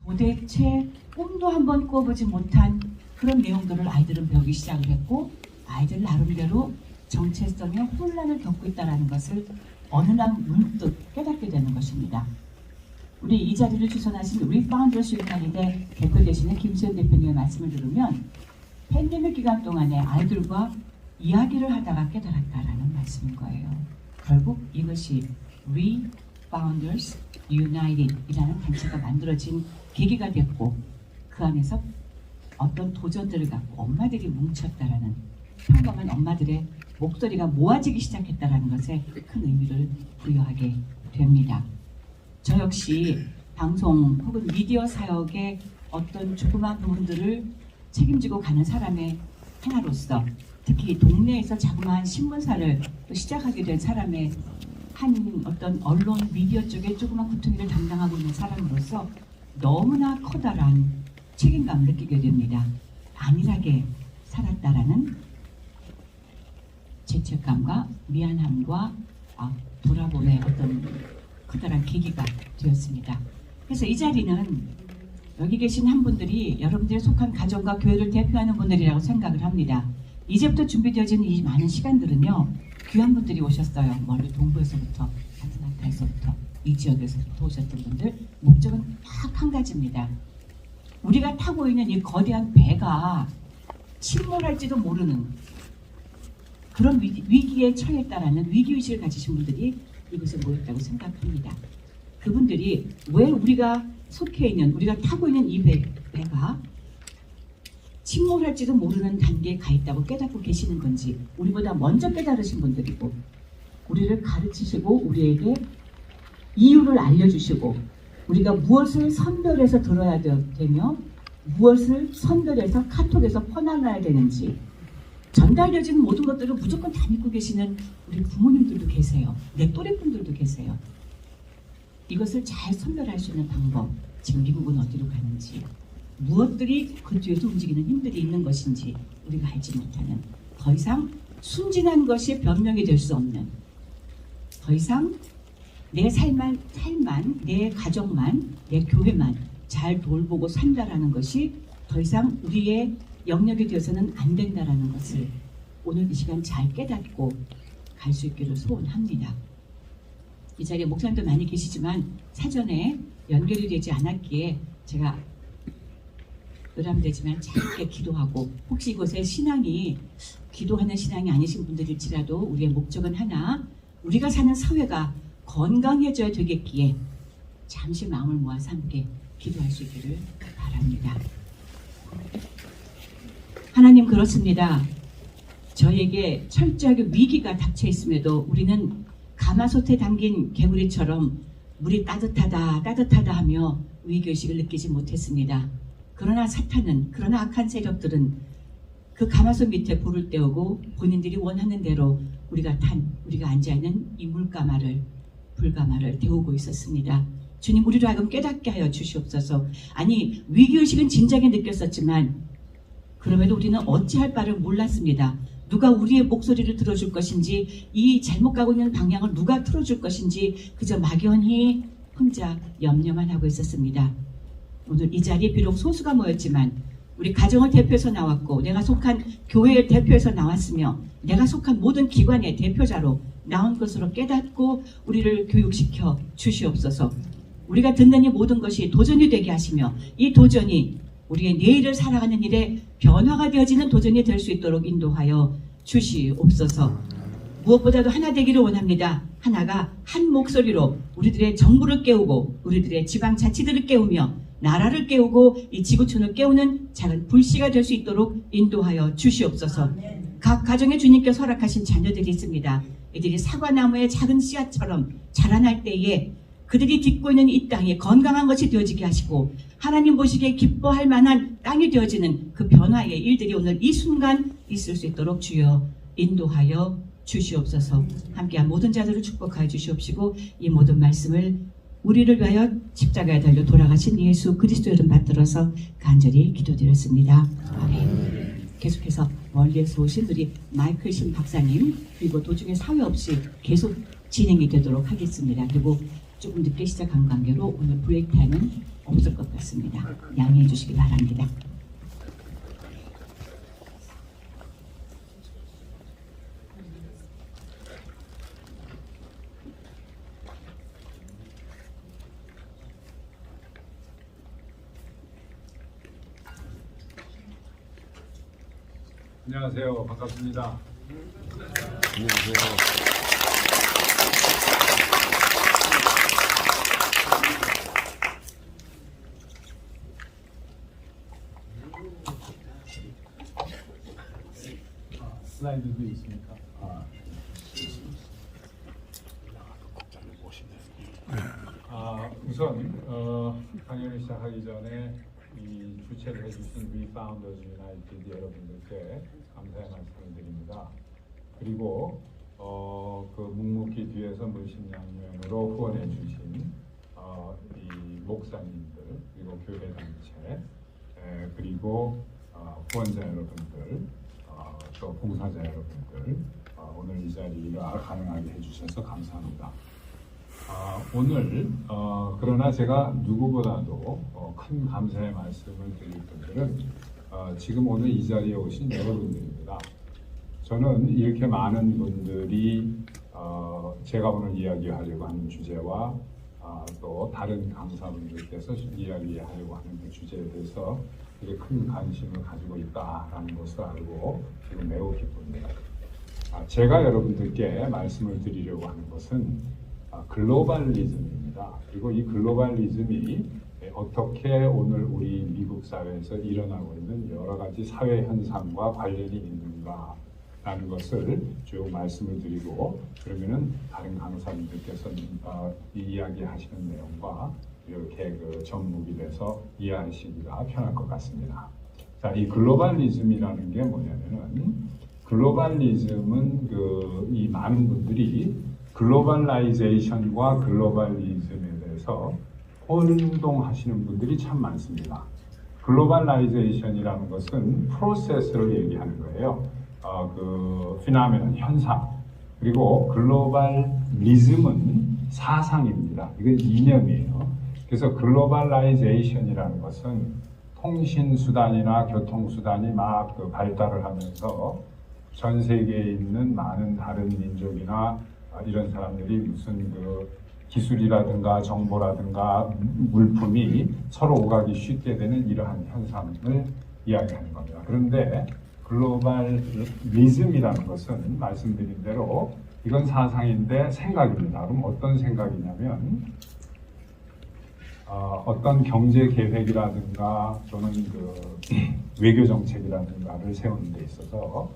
도대체 꿈도 한번 꿔보지 못한 그런 내용들을 아이들은 배우기 시작을 했고, 아이들 나름대로 정체성의 혼란을 겪고 있다는 것을 어느 날 문득 깨닫게 되는 것입니다. 우리 이 자리를 주선하신 리파운더스 유니언의 대표 되시는 김수현 대표님의 말씀을 들으면 팬데믹 기간 동안에 아이들과 이야기를 하다가 깨달았다라는 말씀인 거예요. 결국 이것이 Refounders United 이라는 단체가 만들어진 계기가 됐고, 그 안에서 어떤 도전들을 갖고 엄마들이 뭉쳤다라는, 평범한 엄마들의 목소리가 모아지기 시작했다라는 것에 큰 의미를 부여하게 됩니다. 저 역시 방송 혹은 미디어 사역의 어떤 조그마한 부분들을 책임지고 가는 사람의 하나로서, 특히 동네에서 자그마한 신문사를 또 시작하게 된 사람의 한 어떤 언론 미디어 쪽에 조그마한 구퉁이를 담당하고 있는 사람으로서 너무나 커다란 책임감을 느끼게 됩니다. 안일하게 살았다라는 죄책감과 미안함과 돌아봄의 어떤 커다란 계기가 되었습니다. 그래서 이 자리는 여기 계신 한 분들이 여러분들이 속한 가정과 교회를 대표하는 분들이라고 생각을 합니다. 이제부터 준비되어지는 이 많은 시간들은요, 귀한 분들이 오셨어요. 멀리 동부에서부터, 아틀란타에서부터, 이 지역에서부터 오셨던 분들. 목적은 딱 한 가지입니다. 우리가 타고 있는 이 거대한 배가 침몰할지도 모르는 그런 위기에 처했다라는 위기의식을 가지신 분들이 이곳에 모였다고 생각합니다. 그분들이 왜 우리가 속해 있는, 우리가 타고 있는 이 배가 침몰할지도 모르는 단계에 가 있다고 깨닫고 계시는 건지, 우리보다 먼저 깨달으신 분들이고, 우리를 가르치시고 우리에게 이유를 알려주시고, 우리가 무엇을 선별해서 들어야 되며 무엇을 선별해서 카톡에서 퍼나가야 되는지 전달되어지는 모든 것들을 무조건 다 믿고 계시는 우리 부모님들도 계세요. 내 또래분들도 계세요. 이것을 잘 선별할 수 있는 방법, 지금 미국은 어디로 가는지, 무엇들이 그 뒤에서 움직이는 힘들이 있는 것인지 우리가 알지 못하는, 더 이상 순진한 것이 변명이 될 수 없는, 더 이상 내 삶만, 내 가정만, 내 교회만 잘 돌보고 산다라는 것이 더 이상 우리의 영역이 되어서는 안 된다라는 것을 오늘 이 시간 잘 깨닫고 갈 수 있기를 소원합니다. 이 자리에 목사님도 많이 계시지만 사전에 연결이 되지 않았기에 제가 의람되지만 짧게 기도하고, 혹시 이곳에 신앙이 기도하는 신앙이 아니신 분들일지라도 우리의 목적은 하나, 우리가 사는 사회가 건강해져야 되겠기에 잠시 마음을 모아서 함께 기도할 수 있기를 바랍니다. 하나님, 그렇습니다. 저에게 철저하게 위기가 닥쳐 있음에도 우리는 가마솥에 담긴 개구리처럼 물이 따뜻하다 하며 위기의식을 느끼지 못했습니다. 그러나 사탄은, 그러나 악한 세력들은 그 가마솥 밑에 불을 떼우고 본인들이 원하는 대로 우리가 앉아있는 이 불가마를 데우고 있었습니다. 주님, 우리로 하여금 깨닫게 하여 주시옵소서. 아니, 위기의식은 진작에 느꼈었지만 그럼에도 우리는 어찌할 바를 몰랐습니다. 누가 우리의 목소리를 들어줄 것인지, 이 잘못 가고 있는 방향을 누가 틀어줄 것인지 그저 막연히 혼자 염려만 하고 있었습니다. 오늘 이 자리에 비록 소수가 모였지만 우리 가정을 대표해서 나왔고, 내가 속한 교회를 대표해서 나왔으며, 내가 속한 모든 기관의 대표자로 나온 것으로 깨닫고 우리를 교육시켜 주시옵소서. 우리가 듣는 이 모든 것이 도전이 되게 하시며, 이 도전이 우리의 내일을 살아가는 일에 변화가 되어지는 도전이 될 수 있도록 인도하여 주시옵소서. 무엇보다도 하나 되기를 원합니다. 하나가 한 목소리로 우리들의 정부를 깨우고, 우리들의 지방자치들을 깨우며, 나라를 깨우고 이 지구촌을 깨우는 작은 불씨가 될 수 있도록 인도하여 주시옵소서. 각 가정에 주님께서 허락하신 자녀들이 있습니다. 이들이 사과나무의 작은 씨앗처럼 자라날 때에 그들이 딛고 있는 이 땅이 건강한 것이 되어지게 하시고, 하나님 보시기에 기뻐할 만한 땅이 되어지는 그 변화의 일들이 오늘 이 순간 있을 수 있도록 주여 인도하여 주시옵소서. 함께한 모든 자들을 축복하여 주시옵시고, 이 모든 말씀을 우리를 위하여 십자가에 달려 돌아가신 예수 그리스도 이름 받들어서 간절히 기도드렸습니다. 아멘. 계속해서 멀리에서 오신 우리 마이클 신 박사님, 그리고 도중에 사회 없이 계속 진행이 되도록 하겠습니다. 그리고 조금 늦게 시작한 관계로 오늘 브레이크 타임은 없을 것 같습니다. 양해해 주시기 바랍니다. 안녕하세요. 반갑습니다. 안녕하세요. 슬라이드도 있습니까? 우선 강연을 시작하기 전에 이 주최를 해주신 We Founders United 여러분들께 감사의 말씀을 드립니다. 그리고 그 묵묵히 뒤에서 물심양면으로 후원해 주신 이 목사님들, 그리고 교회 단체, 그리고 후원자 여러분들, 또 봉사자 여러분들, 오늘 이 자리를 가능하게 해주셔서 감사합니다. 오늘 그러나 제가 누구보다도 큰 감사의 말씀을 드릴 분들은 지금 오늘 이 자리에 오신 여러분들입니다. 저는 이렇게 많은 분들이 제가 오늘 이야기하려고 하는 주제와 또 다른 강사분들께서 이야기하려고 하는 그 주제에 대해서 되게 큰 관심을 가지고 있다라는 것을 알고 지금 매우 기쁩니다. 제가 여러분들께 말씀을 드리려고 하는 것은 글로벌리즘입니다. 그리고 이 글로벌리즘이 어떻게 오늘 우리 미국 사회에서 일어나고 있는 여러 가지 사회 현상과 관련이 있는가라는 것을 쭉 말씀을 드리고, 그러면은 다른 강사님들께서 이 이야기하시는 내용과 이렇게 그 접목이 돼서 이해하시기가 편할 것 같습니다. 자, 이 글로벌리즘이라는 게 뭐냐면은, 글로벌리즘은 이 많은 분들이 글로벌라이제이션과 글로벌리즘에 대해서 혼동하시는 분들이 참 많습니다. 글로벌라이제이션이라는 것은 프로세스를 얘기하는 거예요. 그 피노메논, 현상. 그리고 글로벌리즘은 사상입니다. 이건 이념이에요. 그래서 글로벌라이제이션이라는 것은 통신수단이나 교통수단이 막 발달을 하면서 전 세계에 있는 많은 다른 민족이나 이런 사람들이 무슨 그 기술이라든가 정보라든가 물품이 서로 오가기 쉽게 되는 이러한 현상을 이야기하는 겁니다. 그런데 글로벌리즘이라는 것은 말씀드린 대로 이건 사상인데 생각입니다. 그럼 어떤 생각이냐면 어떤 경제 계획이라든가 또는 그 외교 정책이라든가를 세우는 데 있어서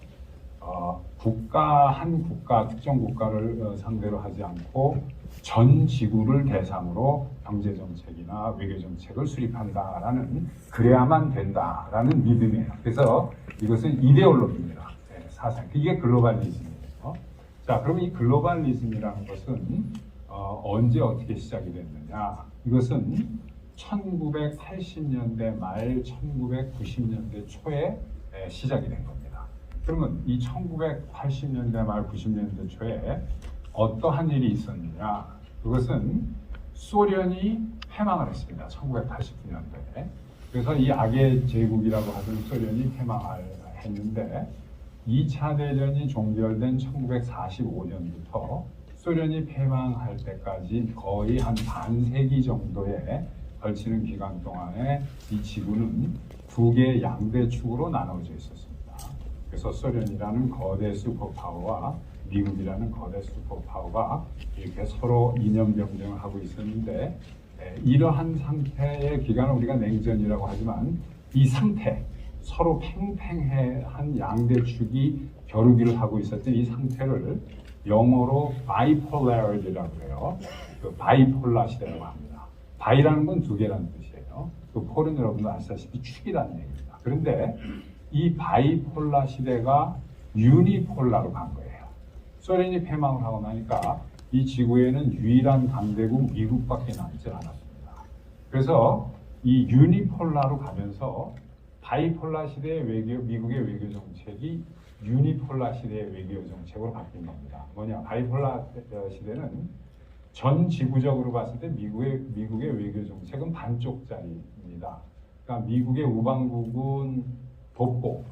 한 국가, 특정 국가를 상대로 하지 않고 전 지구를 대상으로 경제 정책이나 외교 정책을 수립한다라는, 그래야만 된다라는 믿음이에요. 그래서 이것은 이데올로기입니다. 사상. 이게 글로벌리즘이에요. 자, 그럼 이 글로벌리즘이라는 것은 언제 어떻게 시작이 됐느냐? 이것은 1980년대 말 1990년대 초에 시작이 된 겁니다. 그러면 이 1980년대 말 90년대 초에 어떠한 일이 있었느냐? 그것은 소련이 패망을 했습니다. 1989년도에. 그래서 이 악의 제국이라고 하던 소련이 패망을 했는데 2차 대전이 종결된 1945년부터 소련이 패망할 때까지 거의 한 반세기 정도에 걸치는 기간 동안에 이 지구는 두 개의 양대축으로 나눠져 있었습니다. 그래서 소련이라는 거대 슈퍼파워와 미국이라는 거대 슈퍼파워가 이렇게 서로 이념 경쟁을 하고 있었는데, 이러한 상태의 기간을 우리가 냉전이라고 하지만 이 상태, 서로 팽팽한 양대축이 겨루기를 하고 있었던 이 상태를 영어로 바이폴라리티라고 해요. 그 바이폴라 시대라고 합니다. 바이라는 건 두 개라는 뜻이에요. 그 폴은 여러분도 아시다시피 축이라는 얘기입니다. 그런데 이 바이폴라 시대가 유니폴라로 간 거예요. 소련이 패망을 하고 나니까 이 지구에는 유일한 강대국 미국밖에 남지 않았습니다. 그래서 이 유니폴라로 가면서 바이폴라 시대의 미국의 외교 정책이 유니폴라 시대의 외교 정책으로 바뀐 겁니다. 뭐냐? 바이폴라 시대는 전 지구적으로 봤을 때 미국의 외교 정책은 반쪽짜리입니다. 그러니까 미국의 우방국은 돕고,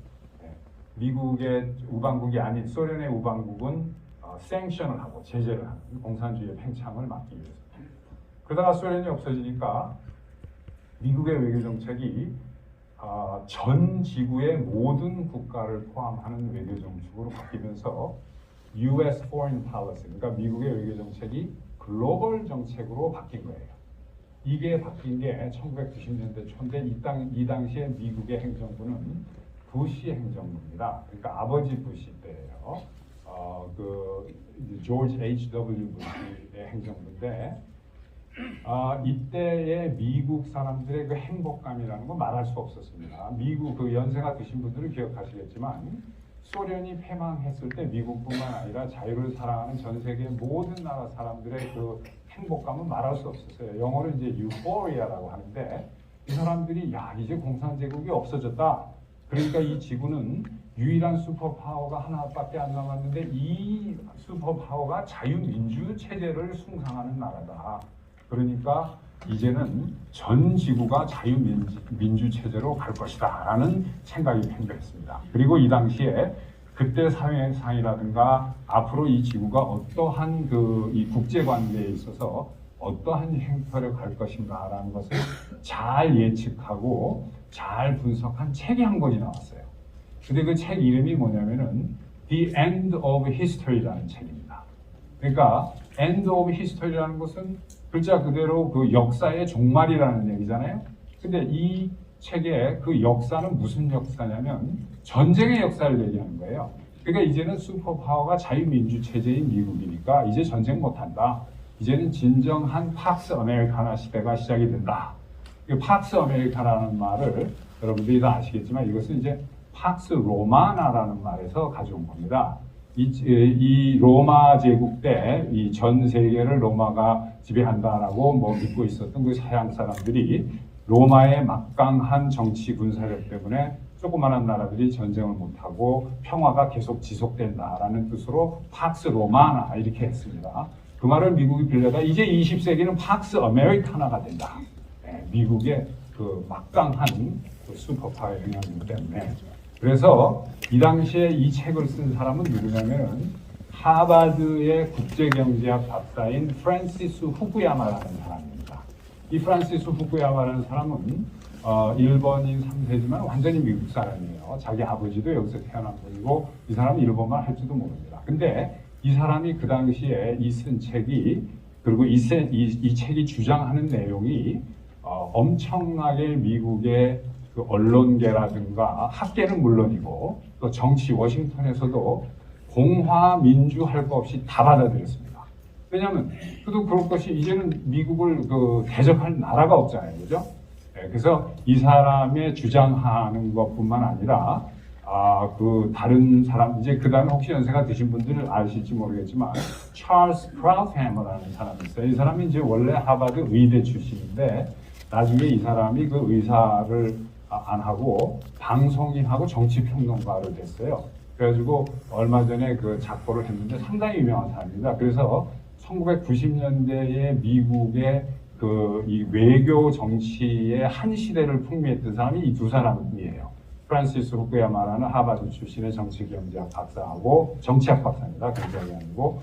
미국의 우방국이 아닌 소련의 우방국은 생션을 하고 제재를 하는 공산주의의 팽창을 막기 위해서. 그러다가 소련이 없어지니까 미국의 외교 정책이 전 지구의 모든 국가를 포함하는 외교 정책으로 바뀌면서 U.S. Foreign Policy, 그러니까 미국의 외교 정책이 글로벌 정책으로 바뀐 거예요. 이게 바뀐 게 1990년대 초인데 이 당시에 미국의 행정부는 부시 행정부입니다. 그러니까 아버지 부시 때예요. 조지 H.W. 부시의 행정부인데 이때의 미국 사람들의 그 행복감이라는 건 말할 수 없었습니다. 미국 그 연세가 드신 분들은 기억하시겠지만 소련이 패망했을 때 미국뿐만 아니라 자유를 사랑하는 전 세계 모든 나라 사람들의 그 행복감은 말할 수 없었어요. 영어로 이제 유포리아라고 하는데 이 사람들이 야 이제 공산제국이 없어졌다. 그러니까 이 지구는 유일한 슈퍼파워가 하나밖에 안 남았는데 이 슈퍼파워가 자유민주 체제를 숭상하는 나라다. 그러니까 이제는 전 지구가 자유민주 체제로 갈 것이다 라는 생각이 팽배했습니다. 그리고 이 당시에 그때 사회상이라든가 앞으로 이 지구가 어떠한 이 국제관계에 있어서 어떠한 행태를 갈 것인가 라는 것을 잘 예측하고 잘 분석한 책이 한 권이 나왔어요. 근데 그 책 이름이 뭐냐면은 The End of History라는 책입니다. 그러니까 End of History라는 것은 글자 그대로 그 역사의 종말이라는 얘기잖아요. 근데 이 책의 그 역사는 무슨 역사냐면 전쟁의 역사를 얘기하는 거예요. 그러니까 이제는 슈퍼파워가 자유민주 체제인 미국이니까 이제 전쟁 못한다. 이제는 진정한 팍스 아메리카나 시대가 시작이 된다. 이 팍스 아메리카라는 말을 여러분들이 다 아시겠지만 이것은 이제 팍스 로마나라는 말에서 가져온 겁니다. 이 로마 제국 때 이 전 세계를 로마가 지배한다라고 믿고 있었던 그 서양 사람들이 로마의 막강한 정치 군사력 때문에 조그마한 나라들이 전쟁을 못하고 평화가 계속 지속된다라는 뜻으로 팍스 로마나 이렇게 했습니다. 그 말을 미국이 빌려다 이제 20세기는 팍스 아메리카나가 된다. 미국의 그 막강한 그 슈퍼파워의 영향력 때문에. 그래서 이 당시에 이 책을 쓴 사람은 누구냐면은 하버드의 국제경제학 박사인 프란시스 후쿠야마라는 사람입니다. 이 프란시스 후쿠야마라는 사람은 일본인 3세지만 완전히 미국 사람이에요. 자기 아버지도 여기서 태어난 분이고 이 사람은 일본말 할 줄도 모릅니다. 근데 이 사람이 그 당시에 이 쓴 책이 그리고 이 책이 주장하는 내용이 엄청나게 미국의 그 언론계라든가 학계는 물론이고 또 정치 워싱턴에서도 공화 민주 할 거 없이 다 받아들였습니다. 왜냐하면 그래도 그럴 것이 이제는 미국을 대적할 나라가 없잖아요, 그죠? 그래서 이 사람의 주장하는 것뿐만 아니라 다른 사람 이제 그 다음에 혹시 연세가 드신 분들은 아실지 모르겠지만 찰스 프라우트해머라는 사람이 있어요. 이 사람이 이제 원래 하버드 의대 출신인데 나중에 이 사람이 그 의사를 안 하고 방송인하고 정치평론가로 됐어요. 그래가지고 얼마 전에 그 작고를 했는데 상당히 유명한 사람입니다. 그래서 1990년대에 미국의 이 외교 정치의 한 시대를 풍미했던 사람이 이 두 사람이에요. 프란시스 후쿠야마라는 하버드 출신의 정치경제학 박사하고 정치학 박사입니다. 경제학이 아니고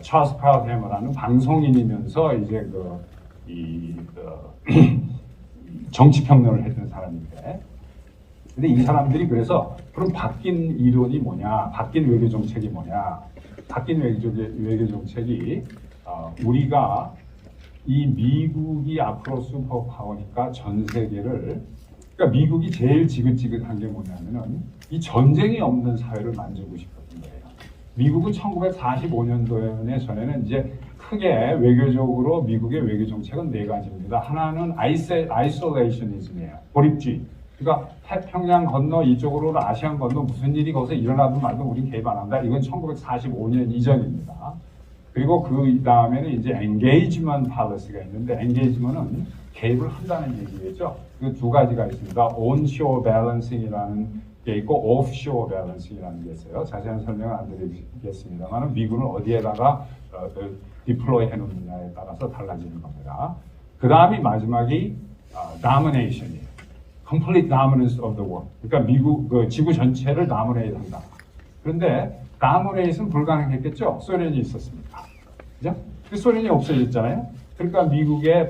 찰스 프라우트해머라는 방송인이면서 이제 정치평론을 했던 사람인데, 근데 이 사람들이 그래서 그럼 바뀐 이론이 뭐냐, 바뀐 외교 정책이 뭐냐, 바뀐 외교 정책이 우리가 이 미국이 앞으로 슈퍼파워니까 전 세계를, 그러니까 미국이 제일 지긋지긋한 게 뭐냐면은 이 전쟁이 없는 사회를 만들고 싶었던 거예요. 미국은 1945년도에 전에는 이제 크게 외교적으로 미국의 외교 정책은 네 가지입니다. 하나는 아이솔레이셔니즘이에요. 고립주의. 그러니까 태평양 건너 이쪽으로 아시안 건너 무슨 일이 거기서 일어나든 말든 우린 개입 안 한다. 이건 1945년 이전입니다. 그리고 그 다음에는 이제 엔게이지먼트 팔리시가 있는데, 엔게이지먼트는 개입을 한다는 얘기겠죠. 그 두 가지가 있습니다. 온쇼어 밸런싱이라는 게 있고 오프쇼어 밸런싱이라는 게 있어요. 자세한 설명은 안 드리겠습니다만 미군은 어디에다가 디플로이 해놓느냐에 따라서 달라지는 겁니다. 그 다음이 마지막이 domination이에요. Complete dominance of the world. 그러니까 미국 지구 전체를 dominate 한다. 그런데 dominate은 불가능했겠죠. 소련이 있었으니까. 그죠? 그 소련이 없어졌잖아요. 그러니까 미국의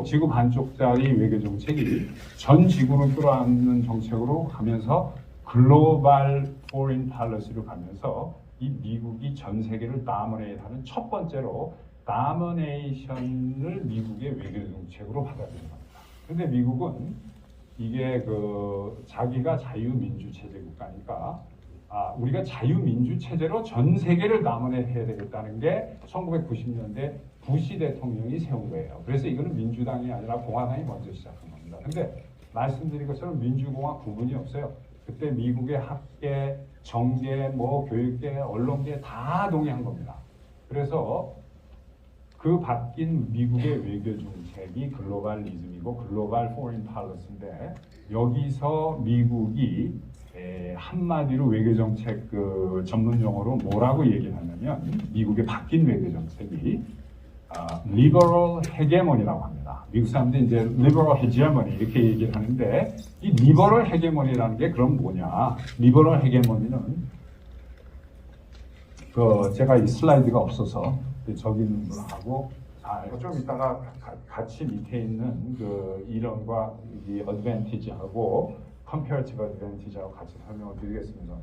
지구 반쪽짜리 외교 정책이 전 지구를 끌어안는 정책으로 가면서 글로벌 포린 팔러시로 가면서 이 미국이 전 세계를 다미네이트하는 첫 번째로 다미네이션을 미국의 외교 정책으로 받아들인 겁니다. 그런데 미국은 이게 자기가 자유민주 체제 국가니까 우리가 자유민주 체제로 전 세계를 다미네이트해야 되겠다는 게 1990년대 부시 대통령이 세운 거예요. 그래서 이거는 민주당이 아니라 공화당이 먼저 시작한 겁니다. 근데 말씀드린 것처럼 민주공화 구분이 없어요. 그때 미국의 학계, 정계, 교육계, 언론계 다 동의한 겁니다. 그래서 그 바뀐 미국의 외교 정책이 글로벌리즘이고 글로벌 포린 팔러시인데 여기서 미국이 한마디로 외교 정책 전문 용어로 뭐라고 얘기를 하냐면 미국의 바뀐 외교 정책이 리버럴 헤게모니라고 합니다. 미국 사람들이 이제 리버럴 헤게모니 이렇게 얘기를 하는데 이 리버럴 헤게모니라는 게 그럼 뭐냐? 리버럴 헤게모니는 제가 이 슬라이드가 없어서 저기 있는 걸 하고 좀 이따가 같이 밑에 있는 이론과 이 어드밴티지하고 컴페어티브 어드밴티지하고 같이 설명을 드리겠습니다만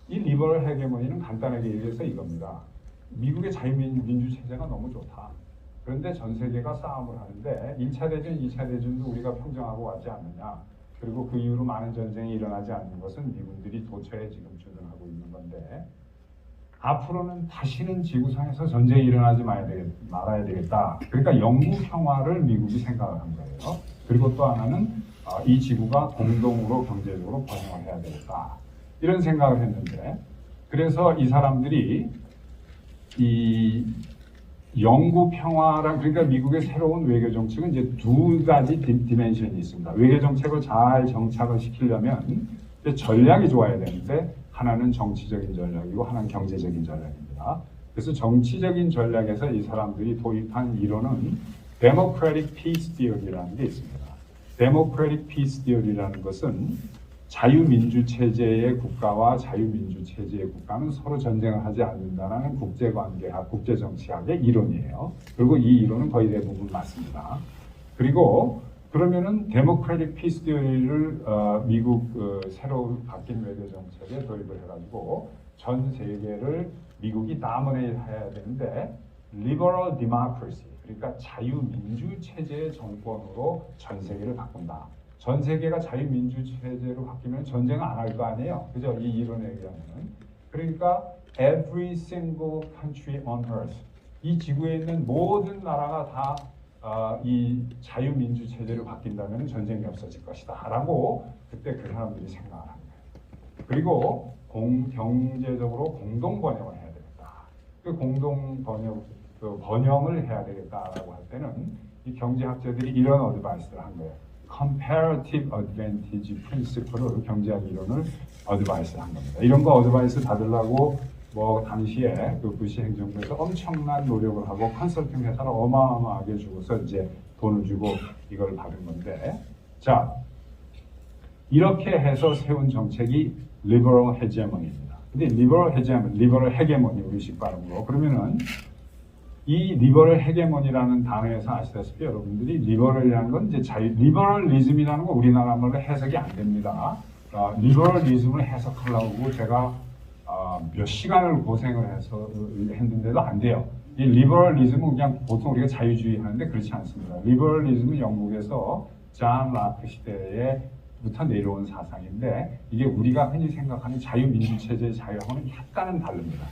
이 리버럴 헤게모니는 간단하게 얘기해서 이겁니다. 미국의 자유민주 체제가 너무 좋다. 그런데 전 세계가 싸움을 하는데 1차 대전, 2차 대전도 우리가 평정하고 왔지 않느냐. 그리고 그 이후로 많은 전쟁이 일어나지 않는 것은 미군들이 도처에 지금 주둔하고 있는 건데 앞으로는 다시는 지구상에서 전쟁이 일어나지 말아야 되겠다. 그러니까 영구 평화를 미국이 생각을 한 거예요. 그리고 또 하나는 이 지구가 공동으로 경제적으로 번영을 해야 되겠다. 이런 생각을 했는데 그래서 이 사람들이 이 영구 평화랑 그러니까 미국의 새로운 외교 정책은 이제 두 가지 디멘션이 있습니다. 외교 정책을 잘 정착을 시키려면 전략이 좋아야 되는데 하나는 정치적인 전략이고 하나는 경제적인 전략입니다. 그래서 정치적인 전략에서 이 사람들이 도입한 이론은 Democratic Peace Theory라는 게 있습니다. Democratic Peace Theory라는 것은 자유민주 체제의 국가와 자유민주 체제의 국가는 서로 전쟁을 하지 않는다는 국제관계학, 국제정치학의 이론이에요. 그리고 이 이론은 거의 대부분 맞습니다. 그리고 그러면은 데모크래틱 피스 디어리를 미국 새로 바뀐 외교 정책에 도입을 해가지고 전 세계를 미국이 다미네이트 해야 되는데 리버럴 디모크래시 그러니까 자유민주 체제의 정권으로 전 세계를 바꾼다. 전 세계가 자유민주 체제로 바뀌면 전쟁을 안 할 거 아니에요. 그죠? 이 이론에 의하면. 그러니까 every single country on earth 이 지구에 있는 모든 나라가 다 이 자유민주 체제로 바뀐다면 전쟁이 없어질 것이다 라고 그때 그 사람들이 생각을 한 거예요. 그리고 경제적으로 공동 번영을 해야 되겠다. 그 공동 번영을 해야 되겠다라고 할 때는 이 경제학자들이 이런 어드바이스를 한 거예요. Comparative Advantage Principle로 경제학 이론을 어드바이스를 한 겁니다. 이런 거 어드바이스 받으려고 당시에 그 부시 행정부에서 엄청난 노력을 하고 컨설팅 회사를 어마어마하게 주고서 이제 돈을 주고 이걸 받은 건데 자 이렇게 해서 세운 정책이 리버럴 헤게모니입니다. 근데 리버럴 헤게모니 우리식 발음으로 그러면은 이 리버럴 헤게모니라는 단어에서 아시다시피 여러분들이 리버럴이라는 건 이제 리버럴리즘이라는 건 우리나라 말로 해석이 안 됩니다. 리버럴리즘을 해석하려고 제가 몇 시간을 고생을 해서 했는데도 안 돼요. 이 리버럴리즘은 그냥 보통 우리가 자유주의 하는데 그렇지 않습니다. 리버럴리즘은 영국에서 잔 라크 시대에부터 내려온 사상인데 이게 우리가 흔히 생각하는 자유민주 체제의 자유하고는 약간은 다릅니다.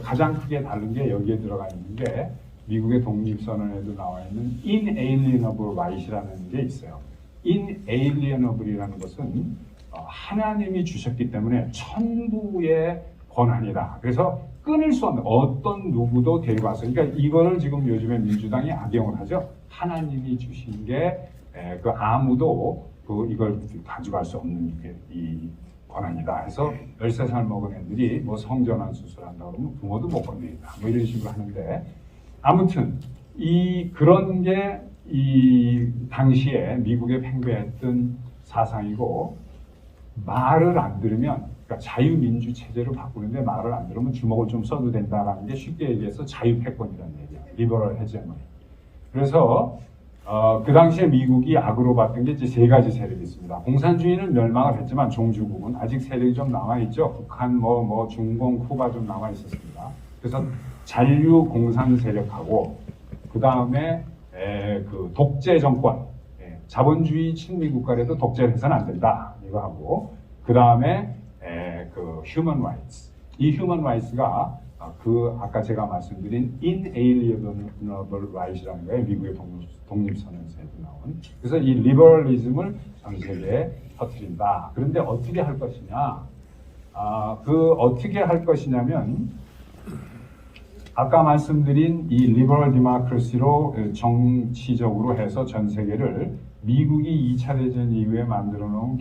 가장 크게 다른 게 여기에 들어가 있는 게 미국의 독립선언에도 나와 있는 inalienable right이라는 게 있어요. inalienable이라는 것은 하나님이 주셨기 때문에 천부의 권한이다. 그래서 끊을 수 없는 어떤 누구도 데리고 와서 그러니까 이거를 지금 요즘에 민주당이 악용을 하죠. 하나님이 주신 게 아무도 이걸 가져갈 수 없는 이 권한이다 해서 13살 먹은 애들이 뭐 성전환 수술한다 그러면 부모도 못 건드린다 뭐 이런 식으로 하는데, 아무튼 그런 게 이 당시에 미국에 팽배했던 사상이고, 말을 안 들으면, 그러니까 자유민주 체제로 바꾸는데 말을 안 들으면 주먹을 좀 써도 된다라는 게 쉽게 얘기해서 자유패권이라는 얘기야. 리버럴 헤제모니. 그래서 그 당시에 미국이 악으로 봤던 게 이제 세 가지 세력이 있습니다. 공산주의는 멸망을 했지만 종주국은 아직 세력이 좀 남아있죠. 북한, 중공, 쿠바 좀 남아있었습니다. 그래서 잔류 공산 세력하고, 그 다음에 그 독재 정권, 자본주의 친미 국가라도 독재를 해서는 안 된다 이거 하고, 그 다음에 그 human rights. 이 human rights가 아까 제가 말씀드린 inalienable rights라는 거예요. 미국의 독립선언서에도 나온. 그래서 이 리버럴리즘을 전 세계에 퍼뜨린다. 그런데 어떻게 할 것이냐? 어떻게 할 것이냐면, 아까 말씀드린 이 리버럴 디모크라시로 정치적으로 해서 전 세계를 미국이 2차 대전 이후에 만들어 놓은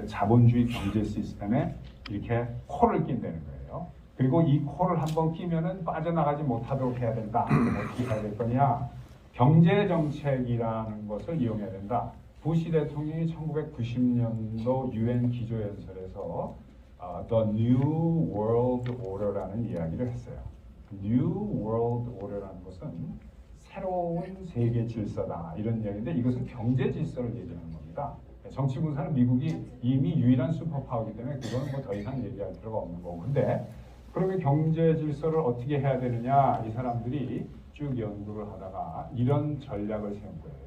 자본주의 경제 시스템에 이렇게 코를 낀다는 거예요. 그리고 이 코를 한번 끼면은 빠져나가지 못하도록 해야 된다. 어떻게 해야 될 거냐? 경제 정책이라는 것을 이용해야 된다. 부시 대통령이 1990년도 UN 기조연설에서 The New World Order라는 이야기를 했어요. New World Order라는 것은 새로운 세계 질서다 이런 이야기인데, 이것은 경제 질서를 얘기하는 겁니다. 정치 군사는 미국이 이미 유일한 슈퍼파워이기 때문에 그거는 뭐 더 이상 얘기할 필요가 없는 거고. 근데 그러면 경제 질서를 어떻게 해야 되느냐, 이 사람들이 쭉 연구를 하다가 이런 전략을 세운 거예요.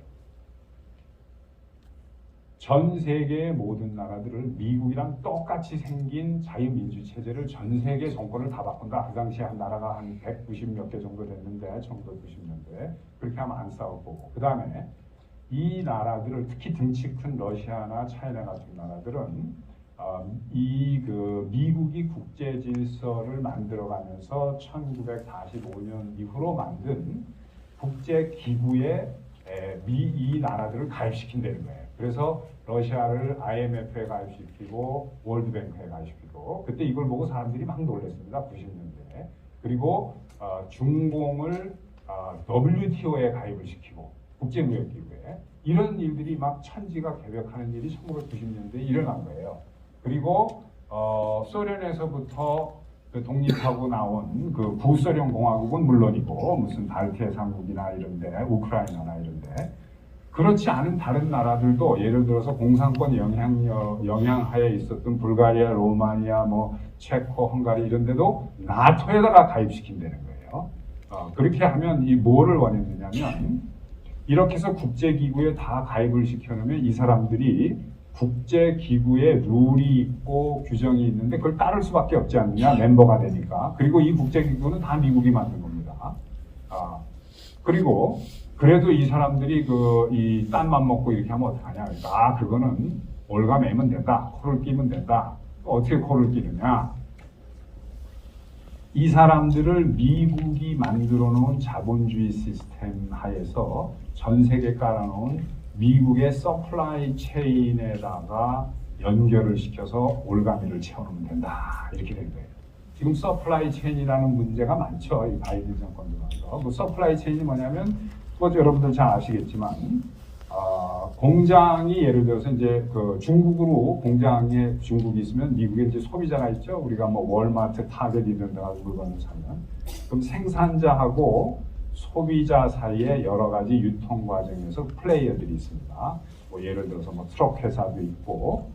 전 세계의 모든 나라들을 미국이랑 똑같이 생긴 자유민주 체제를 전 세계 정권을 다 바꾼다. 그 당시에 한 나라가 한 190 몇 개 정도 됐는데 1990년도에 그렇게 하면 안 싸울 거고, 그 다음에 이 나라들을, 특히 등치 큰 러시아나 차이나 같은 나라들은 미국이 국제 질서를 만들어가면서 1945년 이후로 만든 국제 기구에 이 나라들을 가입시킨다는 거예요. 그래서 러시아를 IMF에 가입시키고 월드뱅크에 가입시키고, 그때 이걸 보고 사람들이 막 놀랐습니다. 90년대에. 그리고 중공을 WTO에 가입을 시키고, 국제무역기구에. 이런 일들이 막 천지가 개벽하는 일이 1990년대에 일어난 거예요. 그리고 소련에서부터 독립하고 나온 그 구소련 공화국은 물론이고, 무슨 발트해 삼국이나 이런데, 우크라이나나 이런데, 그렇지 않은 다른 나라들도 예를 들어서 공산권 영향하에 있었던 불가리아, 로마니아, 체코, 헝가리 이런 데도 나토에다가 가입시킨다는 거예요. 그렇게 하면 뭐를 원했느냐면, 이렇게 해서 국제기구에 다 가입을 시켜놓으면 이 사람들이 국제기구에 룰이 있고 규정이 있는데 그걸 따를 수밖에 없지 않느냐, 멤버가 되니까. 그리고 이 국제기구는 다 미국이 만든 겁니다. 그리고 그래도 이 사람들이 이 딴맘 먹고 이렇게 하면 어떡하냐. 그러니까 그거는 올가매면 된다. 코를 끼면 된다. 어떻게 코를 끼느냐. 이 사람들을 미국이 만들어 놓은 자본주의 시스템 하에서 전 세계에 깔아놓은 미국의 서플라이 체인에다가 연결을 시켜서 올가미를 채워놓으면 된다. 이렇게 된 거예요. 지금 서플라이 체인이라는 문제가 많죠. 이 바이든 정권 들어와서. 서플라이 체인이 뭐냐면, 여러분들 잘 아시겠지만, 공장이 예를 들어서 이제 중국으로 공장에 중국이 있으면 미국에 이제 소비자가 있죠. 우리가 월마트, 타겟 이런 데 가서 물건을 사면, 그럼 생산자하고 소비자 사이에 여러 가지 유통 과정에서 플레이어들이 있습니다. 예를 들어서 트럭 회사도 있고,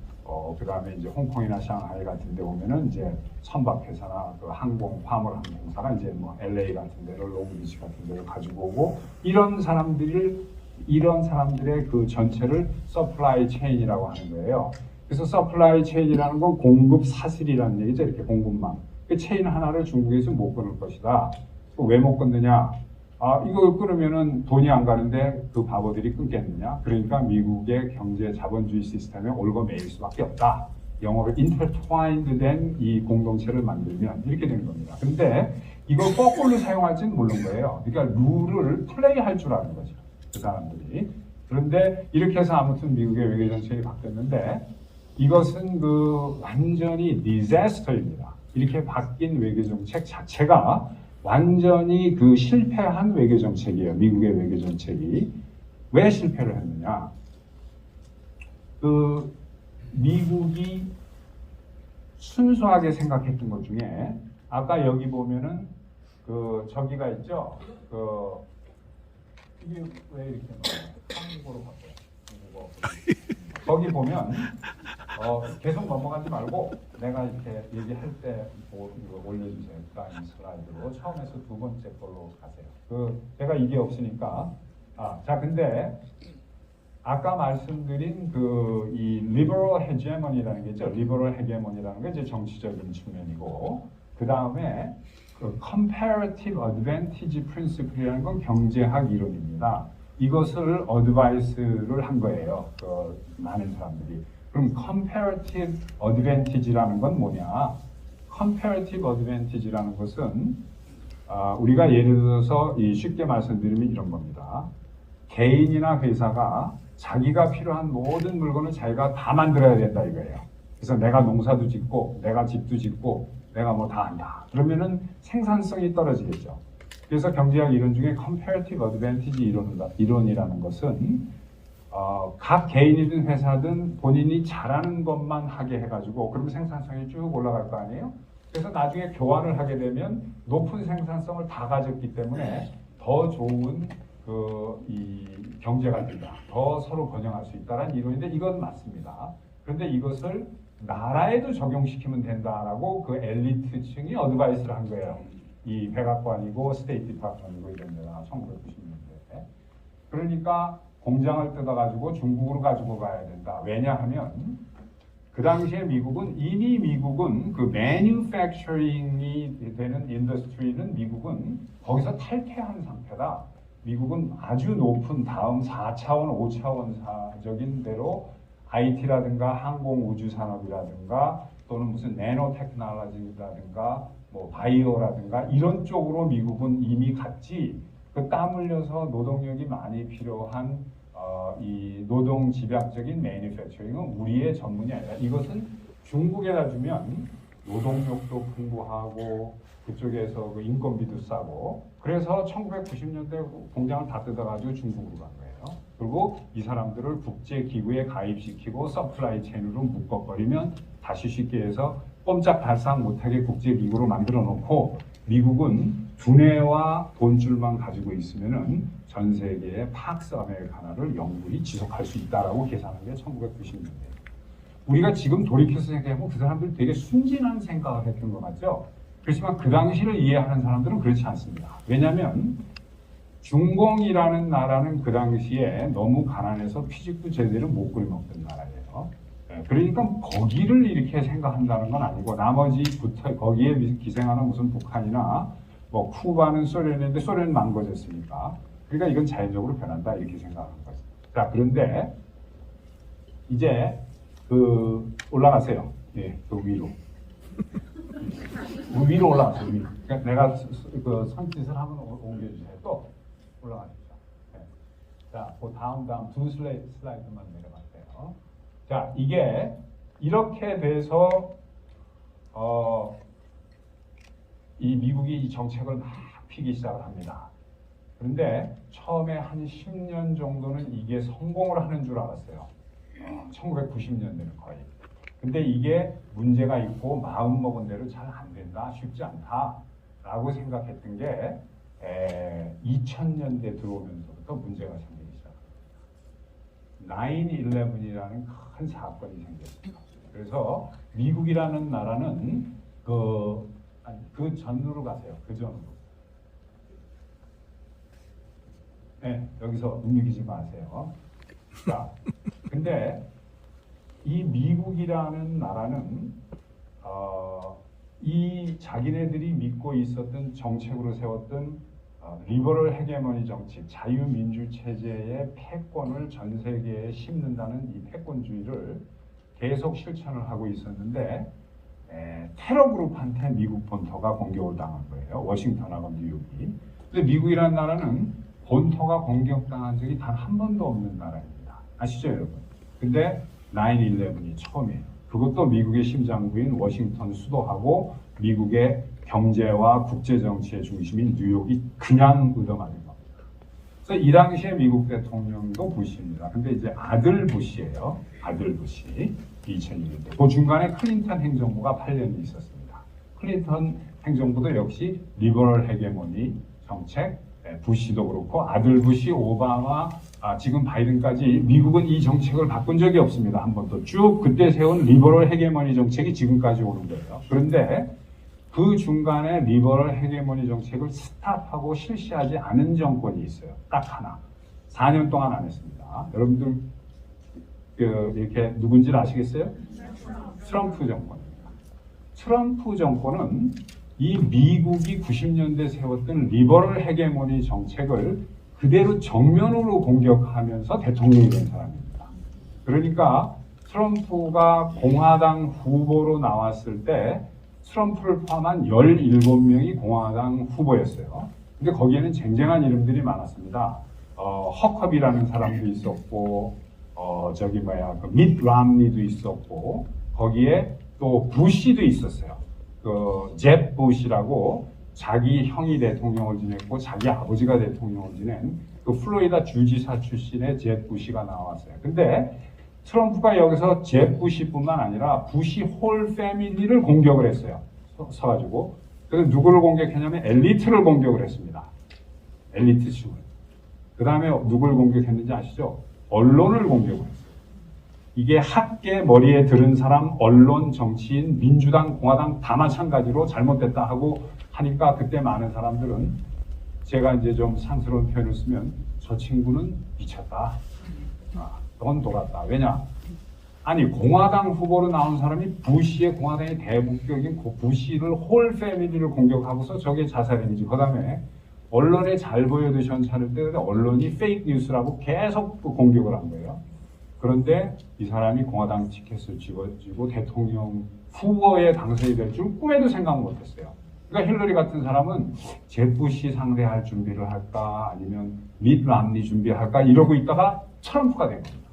그 다음에 이제 홍콩이나 샹하이 같은 데 보면은 이제 선박 회사나 화물 항공사가 이제 LA 같은 데를, 롱비치 같은 데를 가지고 오고, 이런 사람들의 그 전체를 서플라이 체인이라고 하는 거예요. 그래서 서플라이 체인이라는 건 공급 사슬이라는 얘기죠. 이렇게 공급망. 그 체인 하나를 중국에서 못 끊을 것이다. 왜 못 끊느냐? 이거 끊으면은 돈이 안 가는데 그 바보들이 끊겠느냐? 그러니까 미국의 경제 자본주의 시스템에 올거매일 수밖에 없다. 영어로 intertwined 된 이 공동체를 만들면 이렇게 되는 겁니다. 근데 이걸 거꾸로 사용할지는 모르는 거예요. 그러니까 룰을 플레이할 줄 아는 거죠. 그 사람들이. 그런데 이렇게 해서 아무튼 미국의 외교 정책이 바뀌었는데, 이것은 그 완전히 디자스터입니다. 이렇게 바뀐 외교 정책 자체가 완전히 그 실패한 외교 정책이에요. 미국의 외교 정책이. 왜 실패를 했느냐? 그 미국이 순수하게 생각했던 것 중에 아까 여기 보면은 그 저기가 있죠. 그 이게 왜 이렇게 한국어로 바꿔요? 한국어. 거기 보면 계속 넘어가지 말고 내가 이렇게 얘기할 때 뭐 이거 올려주세요. 그다음 슬라이드로 처음에서 두 번째 걸로 가세요. 그 제가 이게 없으니까 자 근데 아까 말씀드린 그 이 리버럴 헤게모니라는 게 있죠. 리버럴 헤게모니라는 게 이제 정치적인 측면이고 그 다음에 그 comparative advantage principle이라는 건 경제학 이론입니다. 이것을 어드바이스를 한 거예요. 그 많은 사람들이. 그럼 comparative advantage라는 건 뭐냐? comparative advantage라는 것은 우리가 예를 들어서 쉽게 말씀드리면 이런 겁니다. 개인이나 회사가 자기가 필요한 모든 물건을 자기가 다 만들어야 된다 이거예요. 그래서 내가 농사도 짓고 내가 집도 짓고 내가 뭐 다 한다. 그러면은 생산성이 떨어지겠죠. 그래서 경제학 이론 중에 comparative advantage 이론이라는 것은 각 개인이든 회사든 본인이 잘하는 것만 하게 해가지고 그러면 생산성이 쭉 올라갈 거 아니에요? 그래서 나중에 교환을 하게 되면 높은 생산성을 다 가졌기 때문에 더 좋은 이 경제가 된다. 더 서로 번영할 수 있다는 이론인데 이건 맞습니다. 그런데 이것을 나라에도 적용시키면 된다라고 그 엘리트층이 어드바이스를 한 거예요. 이 백악관이고 스테이트 디파트먼트고 이런 데가 1990년대에. 그러니까 공장을 뜯어가지고 중국으로 가지고 가야 된다. 왜냐하면 그 당시에 이미 미국은 그 매뉴팩처링이 되는 인더스트리는 미국은 거기서 탈퇴한 상태다. 미국은 아주 높은 다음 4차원, 5차원사적인 대로 IT라든가 항공 우주 산업이라든가 또는 무슨 내노 테크놀로지라든가 뭐 바이오라든가 이런 쪽으로 미국은 이미 갔지. 그 땀 흘려서 노동력이 많이 필요한 이 노동 집약적인 매니팩처링은 우리의 전문이 아니라 이것은 중국에다 주면 노동력도 풍부하고 그쪽에서 그 인건비도 싸고 그래서 1990년대 공장을 다 뜯어가지고 중국으로 간 거예요. 그리고 이 사람들을 국제기구에 가입시키고 서플라이 체인으로 묶어버리면 다시 쉽게 해서 꼼짝달싹 못하게 국제기구로 만들어 놓고 미국은 두뇌와 돈줄만 가지고 있으면은 전 세계의 팍스 아메리카나를 영원히 지속할 수 있다라고 계산한 게 1990년대. 우리가 지금 돌이켜서 생각해보면 그 사람들이 되게 순진한 생각을 했던 것 같죠? 그렇지만 그 당시를 이해하는 사람들은 그렇지 않습니다. 왜냐하면 중공이라는 나라는 그 당시에 너무 가난해서 피직도 제대로 못 끓여먹던 나라예요. 그러니까 거기를 이렇게 생각한다는 건 아니고 나머지 거기에 기생하는 무슨 북한이나 뭐 쿠바는 소련인데 소련은 망가졌으니까 그러니까 이건 자연적으로 변한다 이렇게 생각하는 거죠. 자 그런데 이제 올라가세요. 예, 그 위로. 위로 올라가세요. 위로. 그러니까 내가 그 손짓을 한번 옮겨주세요. 또 올라가십시오. 네. 자, 그 다음 두 슬라이드만 내려가세요. 자, 이게 이렇게 돼서 이 미국이 이 정책을 막 피기 시작을 합니다. 그런데 처음에 한 10년 정도는 이게 성공을 하는 줄 알았어요. 1990년대는 거의. 근데 이게 문제가 있고 마음 먹은 대로 잘 안 된다, 쉽지 않다라고 생각했던 게 2000년대 들어오면서부터 문제가 생기기 시작합니다. 9/11이라는 큰 사건이 생겼습니다. 그래서 미국이라는 나라는 그 전으로 가세요. 그 전으로. 네, 여기서 눈이기지 마세요. 자, 근데 이 미국이라는 나라는 이 자기네들이 믿고 있었던 정책으로 세웠던 리버럴 헤게모니 정책, 자유민주 체제의 패권을 전 세계에 심는다는 이 패권주의를 계속 실천을 하고 있었는데 테러 그룹한테 미국 본토가 공격을 당한 거예요. 워싱턴하고 뉴욕이. 근데 미국이라는 나라는 본토가 공격당한 적이 단 한 번도 없는 나라입니다. 아시죠, 여러분? 근데 9/11이 처음이에요. 그것도 미국의 심장부인 워싱턴 수도하고 미국의 경제와 국제정치의 중심인 뉴욕이 그냥 얻어맞은 겁니다. 그래서 이 당시에 미국 대통령도 부시입니다. 근데 이제 아들 부시예요. 아들 부시. 2001년도. 그 중간에 클린턴 행정부가 8년 있었습니다. 클린턴 행정부도 역시 리버럴 헤게모니 정책, 부시도 그렇고 아들 부시, 오바마, 지금 바이든까지 미국은 이 정책을 바꾼 적이 없습니다. 한 번도 쭉 그때 세운 리버럴 헤게모니 정책이 지금까지 오는 거예요. 그런데 그 중간에 리버럴 헤게모니 정책을 스탑하고 실시하지 않은 정권이 있어요. 딱 하나. 4년 동안 안 했습니다. 여러분들 이렇게 누군지를 아시겠어요? 트럼프 정권입니다. 트럼프 정권은 이 미국이 90년대 세웠던 리버럴 헤게모니 정책을 그대로 정면으로 공격하면서 대통령이 된 사람입니다. 그러니까 트럼프가 공화당 후보로 나왔을 때 트럼프를 포함한 17명이 공화당 후보였어요. 근데 거기에는 쟁쟁한 이름들이 많았습니다. 허컵이라는 사람도 있었고, 밋 람니도 있었고, 거기에 또 부시도 있었어요. 잽 부시라고 자기 형이 대통령을 지냈고 자기 아버지가 대통령을 지낸 그 플로리다 주지사 출신의 잽 부시가 나왔어요. 근데 트럼프가 여기서 잽 부시뿐만 아니라 부시 홀 패밀리를 공격을 했어요. 서가지고. 그래서 누구를 공격했냐면 엘리트를 공격을 했습니다. 엘리트층을. 그 다음에 누구를 공격했는지 아시죠? 언론을 공격을 했어요. 이게 학계 머리에 들은 사람, 언론, 정치인, 민주당, 공화당 다 마찬가지로 잘못됐다 하고 하니까 그때 많은 사람들은 제가 이제 좀 상스러운 표현을 쓰면 저 친구는 미쳤다. 넌 돌았다. 왜냐? 아니 공화당 후보로 나온 사람이 부시의 공화당의 대북격인 그 부시를 홀 패밀리를 공격하고서 저게 자살행위지. 그 다음에 언론에 잘 보여듯이 하는 때 언론이 페이크 뉴스라고 계속 공격을 한 거예요. 그런데 이 사람이 공화당 티켓을 집어주고 대통령 후보에 당선이 될 줄 꿈에도 생각 못했어요. 그러니까 힐러리 같은 사람은 잽 부시 상대할 준비를 할까 아니면 밋 람니 준비할까 이러고 있다가 트럼프가 된 겁니다.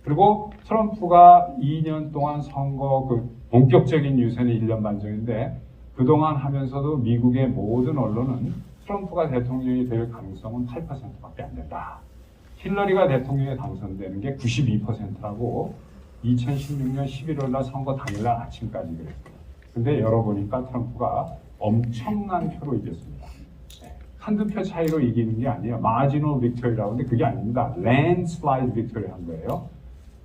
그리고 트럼프가 2년 동안 선거 본격적인 유세는 1년 반 전인데 그동안 하면서도 미국의 모든 언론은 트럼프가 대통령이 될 가능성은 8%밖에 안 된다. 힐러리가 대통령에 당선되는 게 92%라고 2016년 11월 날 선거 당일날 아침까지 그랬어요. 근데 열어보니까 트럼프가 엄청난 표로 이겼습니다. 한두 표 차이로 이기는 게 아니에요. 마지노 빅토리라고 하는데 그게 아닙니다. 랜드슬라이드 빅토리 한 거예요.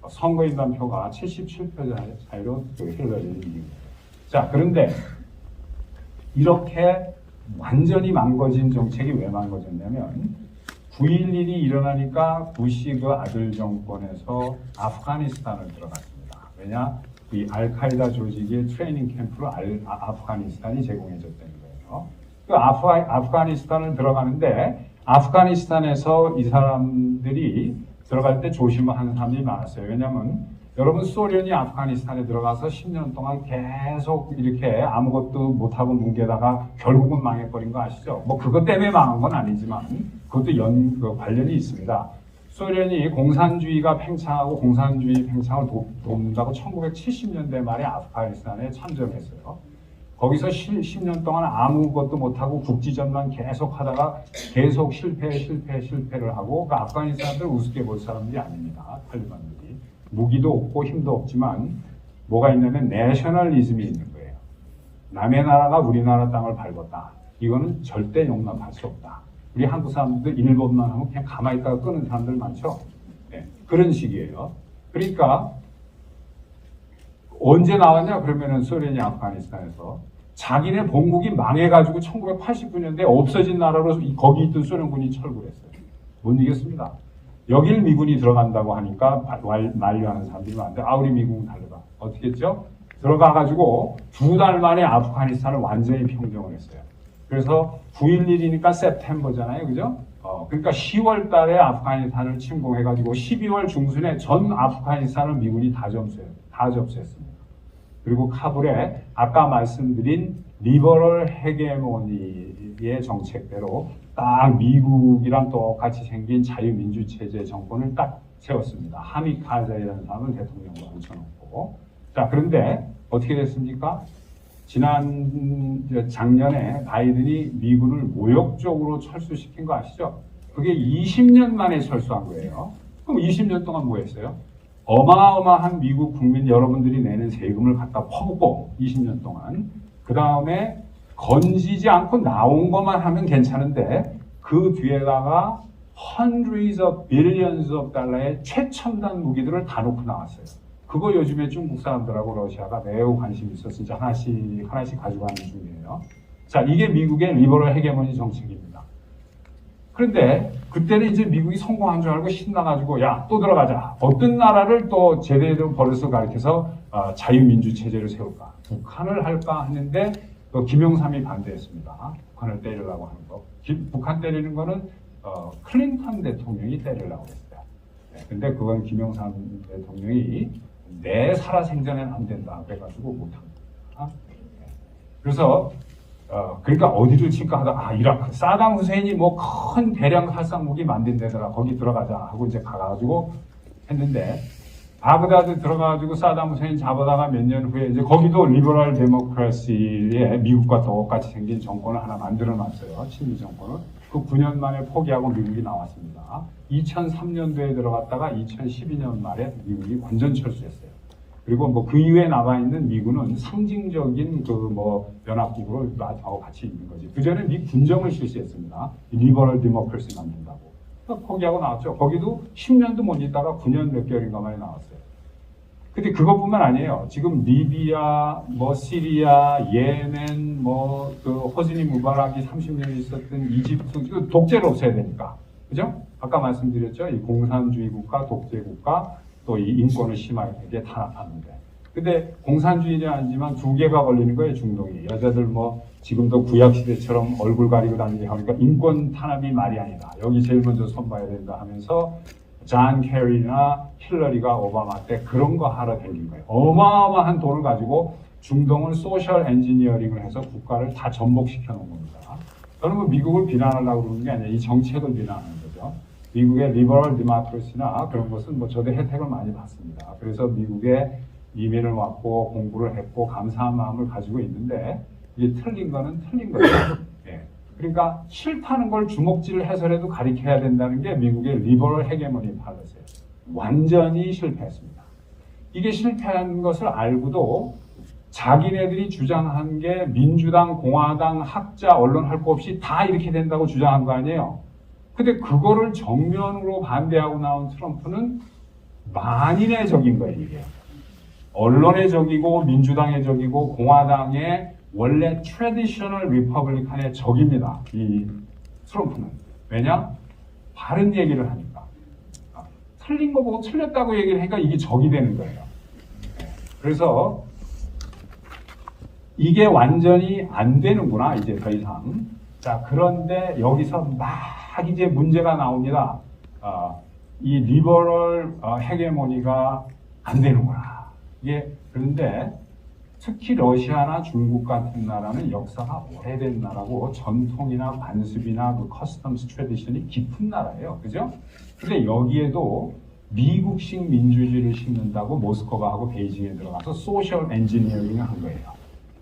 선거인단 표가 77표 차이로 힐러리를 이긴 거예요. 자, 그런데 이렇게 완전히 망가진 정책이 왜 망가졌냐면 9.11이 일어나니까 부시 그 아들 정권에서 아프가니스탄을 들어갔습니다. 왜냐? 이 알카이다 조직의 트레이닝 캠프로 아프가니스탄이 제공해줬다는 거예요. 그 아프가니스탄을 들어가는데 아프가니스탄에서 이 사람들이 들어갈 때 조심하는 사람들이 많았어요. 왜냐하면 여러분 소련이 아프가니스탄에 들어가서 10년 동안 계속 이렇게 아무것도 못하고 뭉개다가 결국은 망해버린 거 아시죠? 뭐 그것 때문에 망한 건 아니지만 그것도 관련이 있습니다. 소련이 공산주의가 팽창하고 공산주의 팽창을 돕는다고 1970년대 말에 아프가니스탄에 참전했어요. 거기서 10년 동안 아무것도 못하고 국지전만 계속 하다가 계속 실패를 하고 그 아프가니스탄을 우습게 볼 사람들이 아닙니다. 탈리반들이. 무기도 없고 힘도 없지만 뭐가 있냐면 내셔널리즘이 있는 거예요. 남의 나라가 우리나라 땅을 밟았다. 이거는 절대 용납할 수 없다. 우리 한국 사람들도 일본만 하면 그냥 가만히 있다가 끄는 사람들 많죠. 네, 그런 식이에요. 그러니까 언제 나왔냐 그러면은 소련이 아프가니스탄에서 자기네 본국이 망해가지고 1989년대 없어진 나라로 거기 있던 소련군이 철구를 했어요. 못 이겼습니다. 여길 미군이 들어간다고 하니까 만류하는 사람들이 많은데 우리 미국은 달려가. 어떻게 했죠? 들어가가지고 2달 만에 아프가니스탄을 완전히 평정을 했어요. 그래서 9.11이니까 september잖아요. 그죠? 그러니까 10월 달에 아프가니스탄을 침공해가지고 12월 중순에 전 아프가니스탄을 미군이 다 접수했습니다. 그리고 카불에 아까 말씀드린 리버럴 헤게모니의 정책대로 딱 미국이랑 똑같이 생긴 자유민주 체제 정권을 딱 세웠습니다. 하미 카자이라는 사람은 대통령으로 앉혀놓고. 자, 그런데 어떻게 됐습니까? 작년에 바이든이 미군을 모욕적으로 철수시킨 거 아시죠? 그게 20년 만에 철수한 거예요. 그럼 20년 동안 뭐 했어요? 어마어마한 미국 국민 여러분들이 내는 세금을 갖다 퍼붓고 20년 동안 그 다음에 건지지 않고 나온 것만 하면 괜찮은데 그 뒤에다가 hundreds of billions of 달러의 최첨단 무기들을 다 놓고 나왔어요. 그거 요즘에 중국 사람들하고 러시아가 매우 관심이 있어서 이제 하나씩 가지고 가는 중이에요. 자, 이게 미국의 리버럴 헤게모니 정책입니다. 그런데 그때는 이제 미국이 성공한 줄 알고 신나가지고 야, 또 들어가자. 어떤 나라를 또 제대로 버릇을 가르쳐서 자유민주 체제를 세울까? 북한을 할까 했는데 또 김영삼이 반대했습니다. 북한을 때리려고 하는 거. 북한 때리는 거는 클린턴 대통령이 때리려고 했어요. 네, 근데 그건 김영삼 대통령이 내 살아생전에는 안 된다. 그래가지고 못합니다. 네. 그래서 그러니까 어디를 칠까 하다가 이라크 사담 후세인이 뭐 큰 대량 살상 무기 만든데더라 거기 들어가자 하고 이제 가가지고 했는데 바그다드 들어가가지고 사담 후세인 잡아다가 몇 년 후에 이제 거기도 리버럴 데모크라시의 미국과 똑같이 생긴 정권을 하나 만들어놨어요. 친미 정권을. 그 9년 만에 포기하고 미국이 나왔습니다. 2003년도에 들어갔다가 2012년 말에 미국이 완전 철수했어요. 그리고 뭐 그 이후에 남아있는 미군은 상징적인 그 뭐 연합국으로 나하고 같이 있는 거지. 그 전에 미 군정을 실시했습니다. 리버럴 데모크라시 만든다고. 포기하고 나왔죠. 거기도 10년도 못 있다가 9년 몇 개월인가 만에 나왔어요. 근데 그것뿐만 아니에요. 지금 리비아, 뭐 시리아, 예멘, 뭐 그 호스니 무바락이 30년 있었던 이집트, 이거 독재를 없애야 되니까, 그죠? 아까 말씀드렸죠. 이 공산주의 국가, 독재 국가, 또 이 인권을 심하게 탄압하는데. 근데 공산주의는 아니지만 두 개가 걸리는 거예요, 중동이. 여자들 뭐 지금도 구약 시대처럼 얼굴 가리고 다니게 하니까 인권 탄압이 말이 아니다. 여기 제일 먼저 손봐야 된다 하면서 존 케리나 힐러리가 오바마 때 그런 거 하러 다닌 거예요. 어마어마한 돈을 가지고 중동을 소셜 엔지니어링을 해서 국가를 다 전복시켜 놓은 겁니다. 저는 뭐 미국을 비난하려고 그러는 게 아니라 이 정책을 비난하는 거죠. 미국의 리버럴 디모크라시나 그런 것은 뭐 저도 혜택을 많이 받습니다. 그래서 미국에 이민을 왔고 공부를 했고 감사한 마음을 가지고 있는데 이게 틀린 거는 틀린 거죠. 예. 그러니까 싫다는 걸 주먹질을 해서라도 가리켜야 된다는 게 미국의 리버럴 헤게모니 팔러스예요. 완전히 실패했습니다. 이게 실패한 것을 알고도 자기네들이 주장한 게 민주당, 공화당, 학자, 언론 할 거 없이 다 이렇게 된다고 주장한 거 아니에요. 근데 그거를 정면으로 반대하고 나온 트럼프는 만인의 적인 거예요, 이게. 언론의 적이고 민주당의 적이고 공화당의 원래 트래디셔널 리퍼블리칸의 적입니다. 이 트럼프는. 왜냐? 바른 얘기를 하니까. 틀린 거 보고 틀렸다고 얘기를 하니까 이게 적이 되는 거예요. 그래서 이게 완전히 안 되는구나, 이제 더 이상. 자, 그런데 여기서 막 이제 문제가 나옵니다. 이 리버럴 헤게모니가 안 되는구나. 이게, 그런데 특히 러시아나 중국 같은 나라는 역사가 오래된 나라고 전통이나 관습이나 그 커스텀스 트래디션이 깊은 나라예요. 그죠? 근데 여기에도 미국식 민주주의를 심는다고 모스크바 하고 베이징에 들어가서 소셜 엔지니어링을 한 거예요.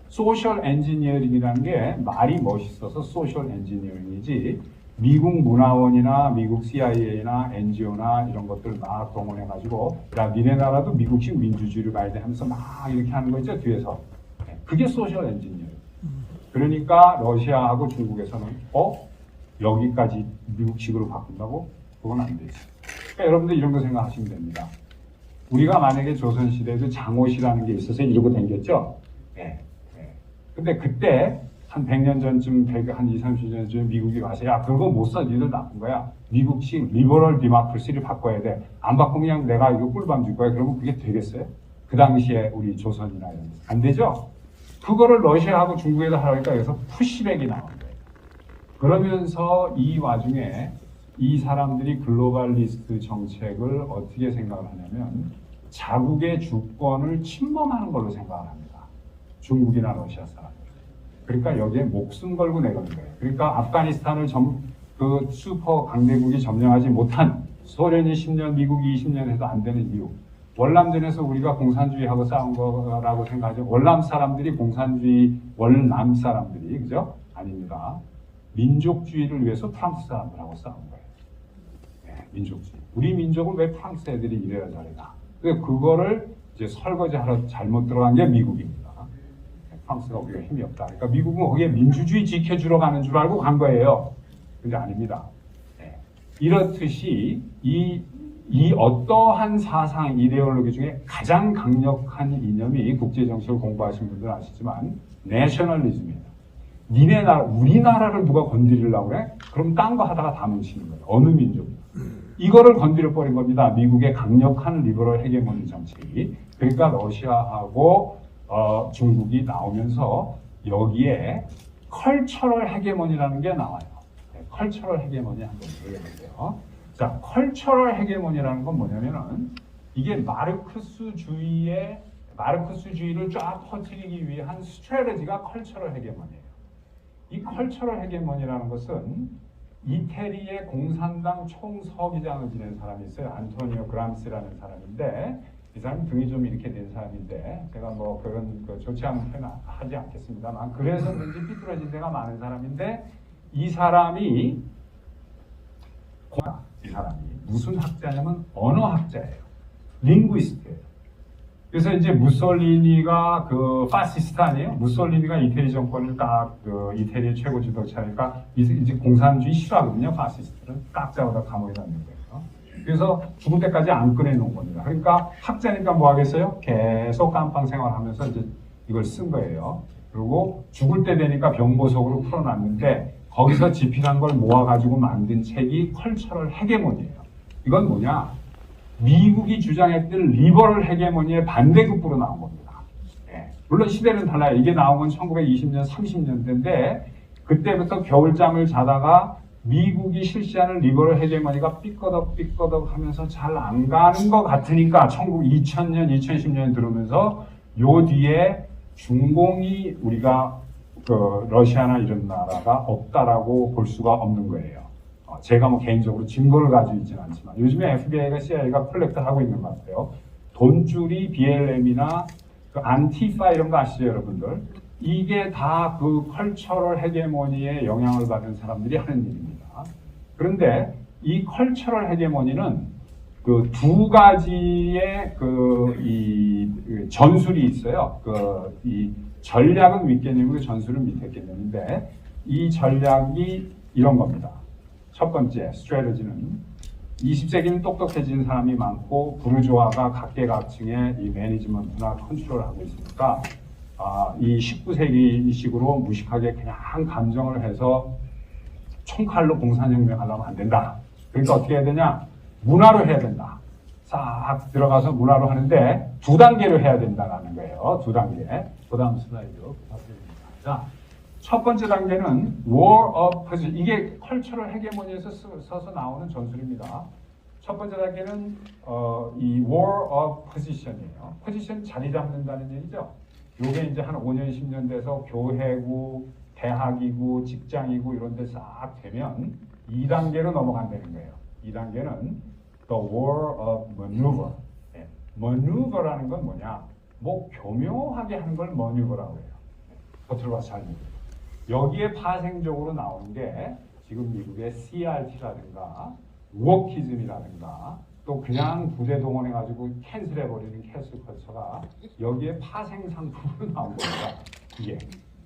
소셜 엔지니어링이라는 게 말이 멋있어서 소셜 엔지니어링이지 미국 문화원이나 미국 CIA나 NGO나 이런 것들 막 동원해가지고 야 니네 나라도 미국식 민주주의를 가야 돼 하면서 막 이렇게 하는 거 있죠 뒤에서. 그게 소셜 엔지니어링. 그러니까 러시아하고 중국에서는 여기까지 미국식으로 바꾼다고? 그건 안 되지. 그러니까 여러분들 이런 거 생각하시면 됩니다. 우리가 만약에 조선시대에도 장옷이라는 게 있어서 이러고 다녔죠? 네. 근데 그때 한 100년 전쯤, 한 20, 30년 전에 미국이 와서 야 그거 못 써, 니들 나쁜 거야. 미국식 리버럴 디모크라시를 바꿔야 돼. 안 바꾸면 그냥 내가 이거 꿀밤 줄 거야. 그러면 그게 되겠어요? 그 당시에 우리 조선이나 이런 거. 안 되죠? 그거를 러시아하고 중국에서 하려니까 여기서 푸시백이 나온 거예요. 그러면서 이 와중에 이 사람들이 글로벌리스트 정책을 어떻게 생각을 하냐면 자국의 주권을 침범하는 걸로 생각을 합니다. 중국이나 러시아 사람들. 그러니까 여기에 목숨 걸고 내거는 거예요. 그러니까 아프가니스탄을 그 슈퍼 강대국이 점령하지 못한 소련이 10년, 미국이 20년 해도 안 되는 이유. 월남전에서 우리가 공산주의하고 싸운 거라고 생각하죠. 월남 사람들이 공산주의, 월남 사람들이, 그죠? 아닙니다. 민족주의를 위해서 프랑스 사람들하고 싸운 거예요. 네, 민족주의. 우리 민족은 왜 프랑스 애들이 이래야 잘해나? 그거를 이제 설거지하러 잘못 들어간 게 미국입니다. 프랑스가 우리가 힘이 없다. 그러니까 미국은 거기에 민주주의 지켜주러 가는 줄 알고 간 거예요. 근데 아닙니다. 네. 이렇듯이 이 어떠한 사상 이데올로기 중에 가장 강력한 이념이 국제정치를 공부하신 분들은 아시지만 내셔널리즘입니다. 니네 나라, 우리나라를 누가 건드리려고 그래? 그럼 딴 거 하다가 다 뭉치는 거예요. 어느 민족. 이거를 건드려 버린 겁니다. 미국의 강력한 리버럴 헤게모니 정책이. 그러니까 러시아하고 중국이 나오면서 여기에 컬처럴 헤게모니라는 게 나와요. 네, 컬처럴 헤게모니 한번 보여볼게요. 자, 컬처럴 헤게모니라는 건 뭐냐면은 이게 마르크스주의를 쫙 퍼뜨리기 위한 스트래티지가 컬처럴 헤게모니예요. 이 컬처럴 헤게모니라는 것은 이태리의 공산당 총서기장을 지낸 사람이 있어요. 안토니오 그람시라는 사람인데 이 사람이 등이 좀 이렇게 된 사람인데 제가 뭐 그런 좋지 않은 표현 하지 않겠습니다만 그래서 그런지 삐뚤어진 데가 많은 사람인데 이 사람이 무슨 학자냐면 언어학자예요. 링구이스트예요. 그래서 이제 무솔리니가 그 파시스트 아니에요? 무솔리니가 이태리 정권을 딱 이태리의 최고 지도자니까 이제 공산주의 싫어하거든요. 파시스트는 딱 잡아다 감옥에 넣는 거예요. 그래서 죽을 때까지 안 꺼내놓은 겁니다. 그러니까 학자니까 뭐 하겠어요? 계속 깜빵 생활하면서 이제 이걸 쓴 거예요. 그리고 죽을 때 되니까 병보석으로 풀어놨는데 거기서 집필한 걸 모아가지고 만든 책이 컬처럴 헤게모니예요. 이건 뭐냐? 미국이 주장했던 리버럴 헤게모니의 반대급부로 나온 겁니다. 예. 물론 시대는 달라요. 이게 나온 건 1920년, 30년대인데 그때부터 겨울잠을 자다가 미국이 실시하는 리버럴 헤게모니가 삐꺼덕 하면서 잘 안 가는 것 같으니까 2000년, 2010년 들어오면서 요 뒤에 중공이 우리가 러시아나 이런 나라가 없다라고 볼 수가 없는 거예요. 제가 뭐 개인적으로 증거를 가지고 있지는 않지만 요즘에 FBI가 CIA가 콜렉트를 하고 있는 것 같아요. 돈줄이 BLM이나 그 안티파 이런 거 아시죠, 여러분들? 이게 다 그 컬처럴 헤게모니에 영향을 받은 사람들이 하는 일입니다. 그런데 이 컬처럴 헤게모니는 그 두 가지의 이 전술이 있어요. 이 전략은 윗개념이고 전술은 밑에 개념인데 이 전략이 이런 겁니다. 첫 번째 스트래티지는 20세기는 똑똑해진 사람이 많고 부르주아가 각계각층의 이 매니지먼트나 컨트롤을 하고 있으니까 이 19세기식으로 무식하게 그냥 감정을 해서 총칼로 공산혁명 하려면 안 된다. 그러니까 어떻게 해야 되냐? 문화로 해야 된다. 싹 들어가서 문화로 하는데 두 단계로 해야 된다는 거예요. 두 단계. 그 다음 슬라이드 부탁드립니다. 자, 첫 번째 단계는 War of Position. 이게 컬처럴 헤게모니에서 써서 나오는 전술입니다. 첫 번째 단계는 이 War of Position이에요. 포지션 자리 잡는다는 얘기죠. 요게 이제 한 5년, 10년 돼서 교회고, 대학이고, 직장이고 이런 데 싹 되면 2단계로 넘어간다는 거예요. 2단계는 The War of Maneuver. 네. Maneuver라는 건 뭐냐? 뭐 교묘하게 하는 걸 maneuver라고 해요. 겉으로 봐서 잘 모르겠어요. 여기에 파생적으로 나오는 게 지금 미국의 CRT라든가 우워키즘이라든가 또 그냥 부대 동원해가지고 캔슬해버리는 캐슬 컬처가 여기에 파생 상품으로 나온 겁니다. 이게.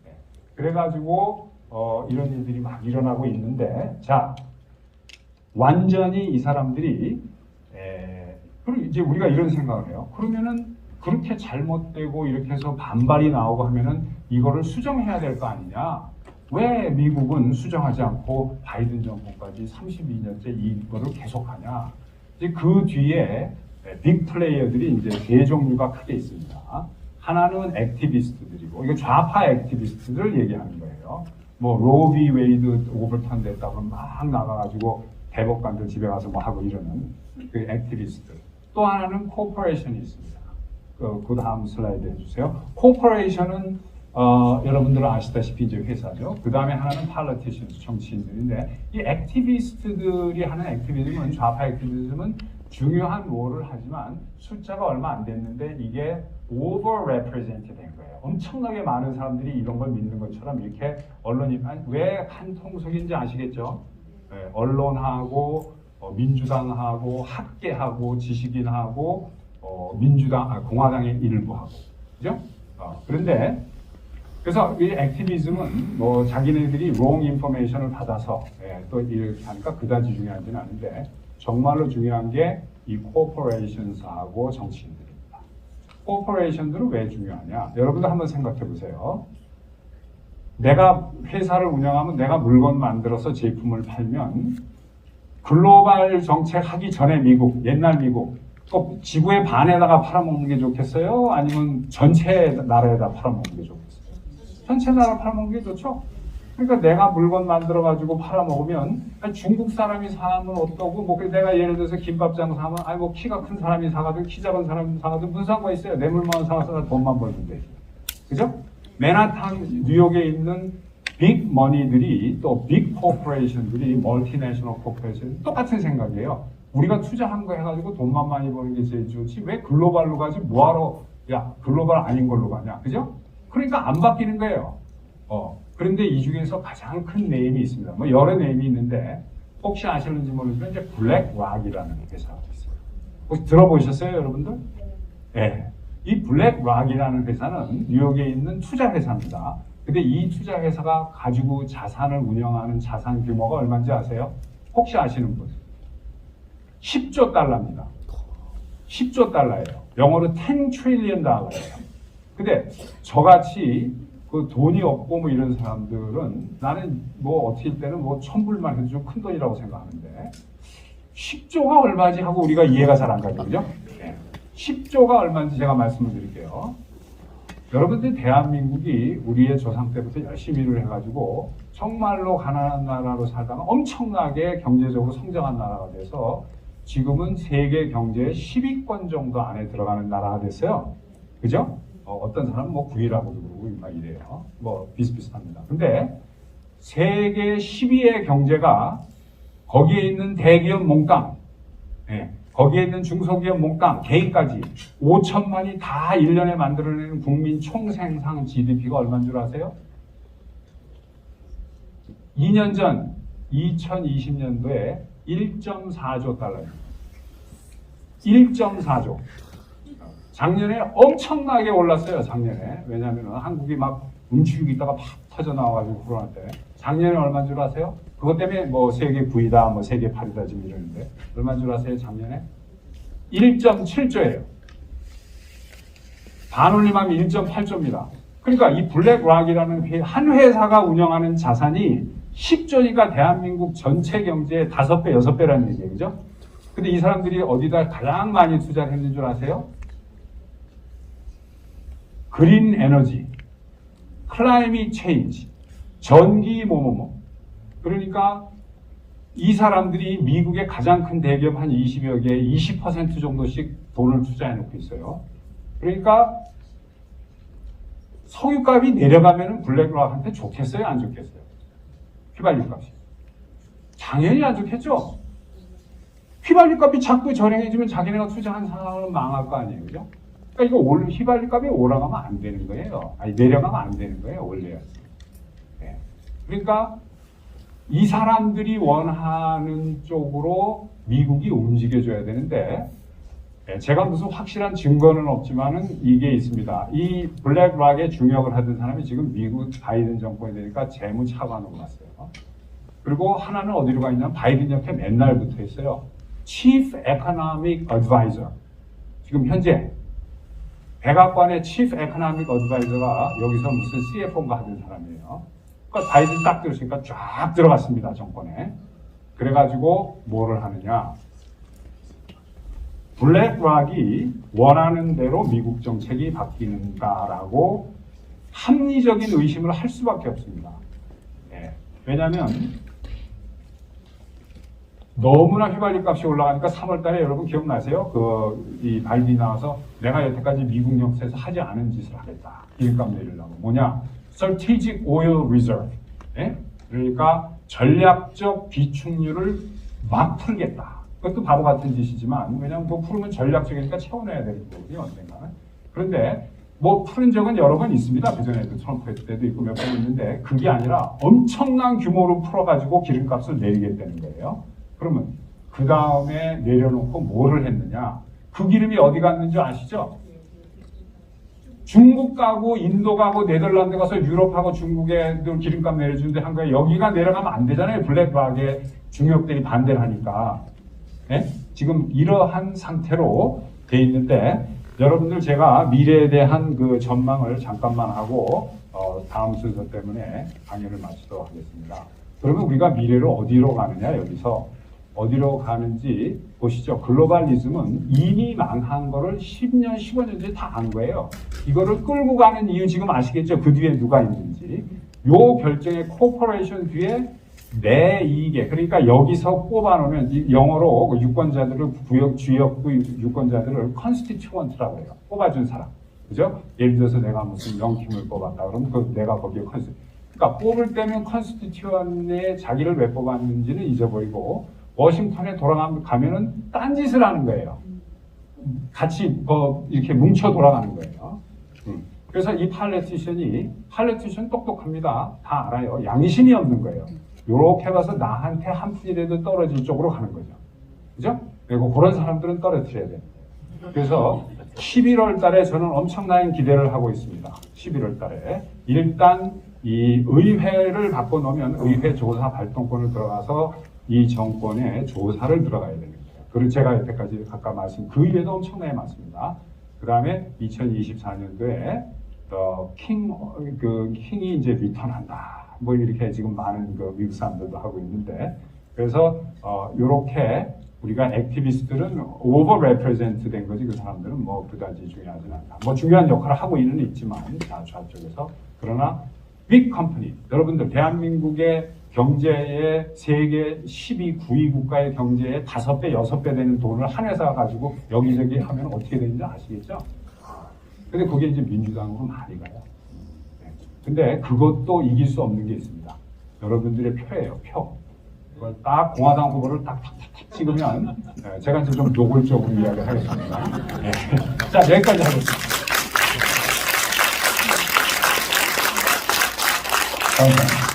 네. 그래가지고 이런 일들이 막 일어나고 있는데 자 완전히 이 사람들이 그리고 이제 우리가 이런 생각을 해요. 그러면은 그렇게 잘못되고 이렇게 해서 반발이 나오고 하면은 이거를 수정해야 될 거 아니냐? 왜 미국은 수정하지 않고 바이든 정권까지 32년째 이거를 계속하냐? 이제 그 뒤에 빅 플레이어들이 이제 세 종류가 크게 있습니다. 하나는 액티비스트들이고 이거 좌파 액티비스트들을 얘기하는 거예요. 뭐 로비 웨이드 오버턴 됐다고 막 나가가지고 대법관들 집에 가서 뭐 하고 이러는 그 액티비스트들. 또 하나는 코퍼레이션이 있습니다. 그 다음 슬라이드 해주세요. 코퍼레이션은 여러분들은 아시다시피 이제 회사죠. 그 다음에 하나는 politicians, 정치인들인데 이 액티비스트들이 하는 액티비즘은 좌파 액티비즘은 중요한 롤을 하지만 숫자가 얼마 안 됐는데 이게 over represented 된 거예요. 엄청나게 많은 사람들이 이런 걸 믿는 것처럼 이렇게 언론이 왜 한 통속인지 아시겠죠? 네, 언론하고 민주당하고 학계하고 지식인하고 공화당의 일부하고 그죠? 그런데 그래서 이 액티비즘은 뭐 자기네들이 wrong information을 받아서 또 이렇게 하니까 그다지 중요하지는 않은데 정말로 중요한 게 이 corporations하고 정치인들입니다. corporation들은 왜 중요하냐? 여러분들 한번 생각해 보세요. 내가 회사를 운영하면 내가 물건 만들어서 제품을 팔면 글로벌 정책 하기 전에 미국, 옛날 미국 또 지구의 반에다가 팔아먹는 게 좋겠어요? 아니면 전체 나라에다 팔아먹는 게 좋겠어요? 전체 나라 팔아먹는 게 좋죠? 그러니까 내가 물건 만들어가지고 팔아먹으면 중국 사람이 사면 어떠고 뭐 내가 예를 들어서 김밥장 사면 뭐 키가 큰 사람이 사가든 키 작은 사람이 사가든 무슨 상관 있어요? 내 물만 사가서 돈만 벌면 되지. 그죠? 맨하탄 뉴욕에 있는 빅 머니들이 또 빅 코퍼레이션들이 멀티내셔널 코퍼레이션 똑같은 생각이에요. 우리가 투자한 거 해가지고 돈만 많이 버는 게 제일 좋지 왜 글로벌로 가지 뭐하러 야 글로벌 아닌 걸로 가냐 그죠? 그러니까 안 바뀌는 거예요. 그런데 이 중에서 가장 큰 네임이 있습니다. 뭐 여러 네임이 있는데 혹시 아시는지 모르지만 이제 블랙락이라는 회사가 있어요. 혹시 들어보셨어요 여러분들? 네. 이 블랙락이라는 회사는 뉴욕에 있는 투자 회사입니다. 근데 이 투자 회사가 가지고 자산을 운영하는 자산 규모가 얼마인지 아세요? 혹시 아시는 분? 10조 달러입니다. 10조 달러예요. 영어로 10 trillion 달러예요. 근데 저같이 그 돈이 없고 뭐 이런 사람들은 나는 뭐 어떻게 때는 뭐 1000불만 해도 좀 큰 돈이라고 생각하는데 10조가 얼마지 하고 우리가 이해가 잘 안 가죠. 그죠? 네. 10조가 얼마인지 제가 말씀을 드릴게요. 여러분들 대한민국이 우리의 조상 때부터 열심히 일을 해가지고 정말로 가난한 나라로 살다가 엄청나게 경제적으로 성장한 나라가 돼서 지금은 세계 경제의 10위권 정도 안에 들어가는 나라가 됐어요. 그죠? 어떤 사람은 뭐 9위라고도 그러고 막 이래요. 뭐 비슷비슷합니다. 근데 세계 10위의 경제가 거기에 있는 대기업 몽땅, 거기에 있는 중소기업 몽땅, 개인까지 5천만이 다 1년에 만들어내는 국민 총생산 GDP가 얼마인 줄 아세요? 2년 전 2020년도에 1.4조 달러입니다. 1.4조. 작년에 엄청나게 올랐어요. 작년에. 왜냐하면 한국이 막 움츠리고 있다가 팍 터져 나와가지고 코로나 때. 작년에 얼마인 줄 아세요? 그것 때문에 뭐 세계 9위다, 뭐 세계 8위다 지금 이러는데 얼마인 줄 아세요? 작년에 1.7조예요. 반올림하면 1.8조입니다. 그러니까 이 블랙락이라는 한 회사가 운영하는 자산이 10조니까 대한민국 전체 경제의 5배, 6배라는 얘기예요. 그죠? 근데 이 사람들이 어디다 가장 많이 투자를 했는 줄 아세요? 그린 에너지, 클라이밋 체인지, 전기 뭐뭐뭐. 그러니까 이 사람들이 미국의 가장 큰 대기업 한 20여 개에 20% 정도씩 돈을 투자해 놓고 있어요. 그러니까 석유값이 내려가면 블랙락한테 좋겠어요? 안 좋겠어요? 휘발유 값이. 당연히 안 좋겠죠? 휘발유 값이 자꾸 저렴해지면 자기네가 투자한 사람은 망할 거 아니에요. 그죠? 그러니까 이거 휘발유 값이 올라가면 안 되는 거예요. 아니, 내려가면 안 되는 거예요. 올려야지. 네. 그러니까 이 사람들이 원하는 쪽으로 미국이 움직여줘야 되는데 제가 무슨 확실한 증거는 없지만은 이게 있습니다. 이 블랙락에 중역을 하던 사람이 지금 미국 바이든 정권이 되니까 재무차관으로 왔어요. 그리고 하나는 어디로 가 있냐면 바이든 옆에 맨날 붙어 있어요. Chief Economic Advisor. 지금 현재 백악관의 Chief Economic Advisor가 여기서 무슨 CFO인가 하던 사람이에요. 그러니까 바이든 딱 들으시니까 쫙 들어갔습니다. 정권에. 그래가지고 뭐를 하느냐. 블랙락이 원하는 대로 미국 정책이 바뀌는가라고 합리적인 의심을 할 수밖에 없습니다. 네. 왜냐하면 너무나 휘발유 값이 올라가니까 3월 달에 여러분 기억나세요? 이 바이든이 나와서 내가 여태까지 미국 역사에서 하지 않은 짓을 하겠다. 기름값 내리려고. 뭐냐? Strategic Oil Reserve. 예? 그러니까 전략적 비축률을 막 풀겠다. 그것도 바보 같은 짓이지만, 왜냐하면 뭐 풀으면 전략적이니까 채워내야 되는 거거든요, 언젠가는. 그런데 뭐 푸른 적은 여러 번 있습니다. 그전에도 트럼프 때도 있고 몇 번 있는데, 그게 아니라 엄청난 규모로 풀어가지고 기름값을 내리겠다는 거예요. 그러면 그 다음에 내려놓고 뭐를 했느냐? 그 기름이 어디 갔는지 아시죠? 중국 가고 인도 가고 네덜란드 가서 유럽하고 중국에 기름값 내려주는데 한 거예요. 여기가 내려가면 안 되잖아요. 블랙박에 중역들이 반대를 하니까. 네? 지금 이러한 상태로 돼 있는데, 여러분들 제가 미래에 대한 그 전망을 잠깐만 하고 다음 순서 때문에 강연을 마치도록 하겠습니다. 그러면 우리가 미래로 어디로 가느냐, 여기서 어디로 가는지 보시죠. 글로벌리즘은 이미 망한 거를 10년, 15년 전에 다 한 거예요. 이거를 끌고 가는 이유 지금 아시겠죠? 그 뒤에 누가 있는지. 요 결정의 코퍼레이션 뒤에 내 이익에, 그러니까 여기서 뽑아놓으면 영어로 유권자들을 주역구 유권자들을 컨스티튜언트라고 해요. 뽑아준 사람. 그죠? 예를 들어서 내가 무슨 영킴을 뽑았다 그러면 내가 거기에 그러니까 뽑을 때면 컨스티튜언트에 자기를 왜 뽑았는지는 잊어버리고 워싱턴에 돌아가면은 딴짓을 하는 거예요. 같이 이렇게 뭉쳐 돌아가는 거예요. 그래서 이 팔레티션 똑똑합니다. 다 알아요. 양심이 없는 거예요. 요렇게 봐서 나한테 한 푼이라도 떨어질 쪽으로 가는 거죠. 그죠? 그리고 그런 사람들은 떨어뜨려야 돼요. 그래서 11월 달에 저는 엄청난 기대를 하고 있습니다. 11월 달에. 일단 이 의회를 바꿔놓으면 의회 조사 발동권을 들어가서 이 정권의 조사를 들어가야 되는 거예요. 그리고 제가 여태까지 아까 말씀 그 이외에도 엄청나게 많습니다. 그 다음에 2024년도에 킹이 이제 리턴한다. 뭐 이렇게 지금 많은 미국 사람들도 하고 있는데, 그래서 이렇게 우리가 액티비스트들은 오버 레프레젠트 된 거지, 그 사람들은 뭐 그다지 중요하진 않다. 뭐 중요한 역할을 하고 있지만 좌쪽에서. 그러나 빅 컴퍼니, 여러분들 대한민국의 경제의 세계 12, 9위 국가의 경제의 5배, 6배 되는 돈을 한 회사가 가지고 여기저기 하면 어떻게 되는지 아시겠죠? 근데 그게 이제 민주당으로 많이 가요. 근데 그것도 이길 수 없는 게 있습니다. 여러분들의 표예요, 표. 그걸 딱 공화당 후보를 딱 찍으면, 제가 이제 좀 노골적으로 이야기를 하겠습니다. 네. 자, 여기까지 하겠습니다. 감사합니다.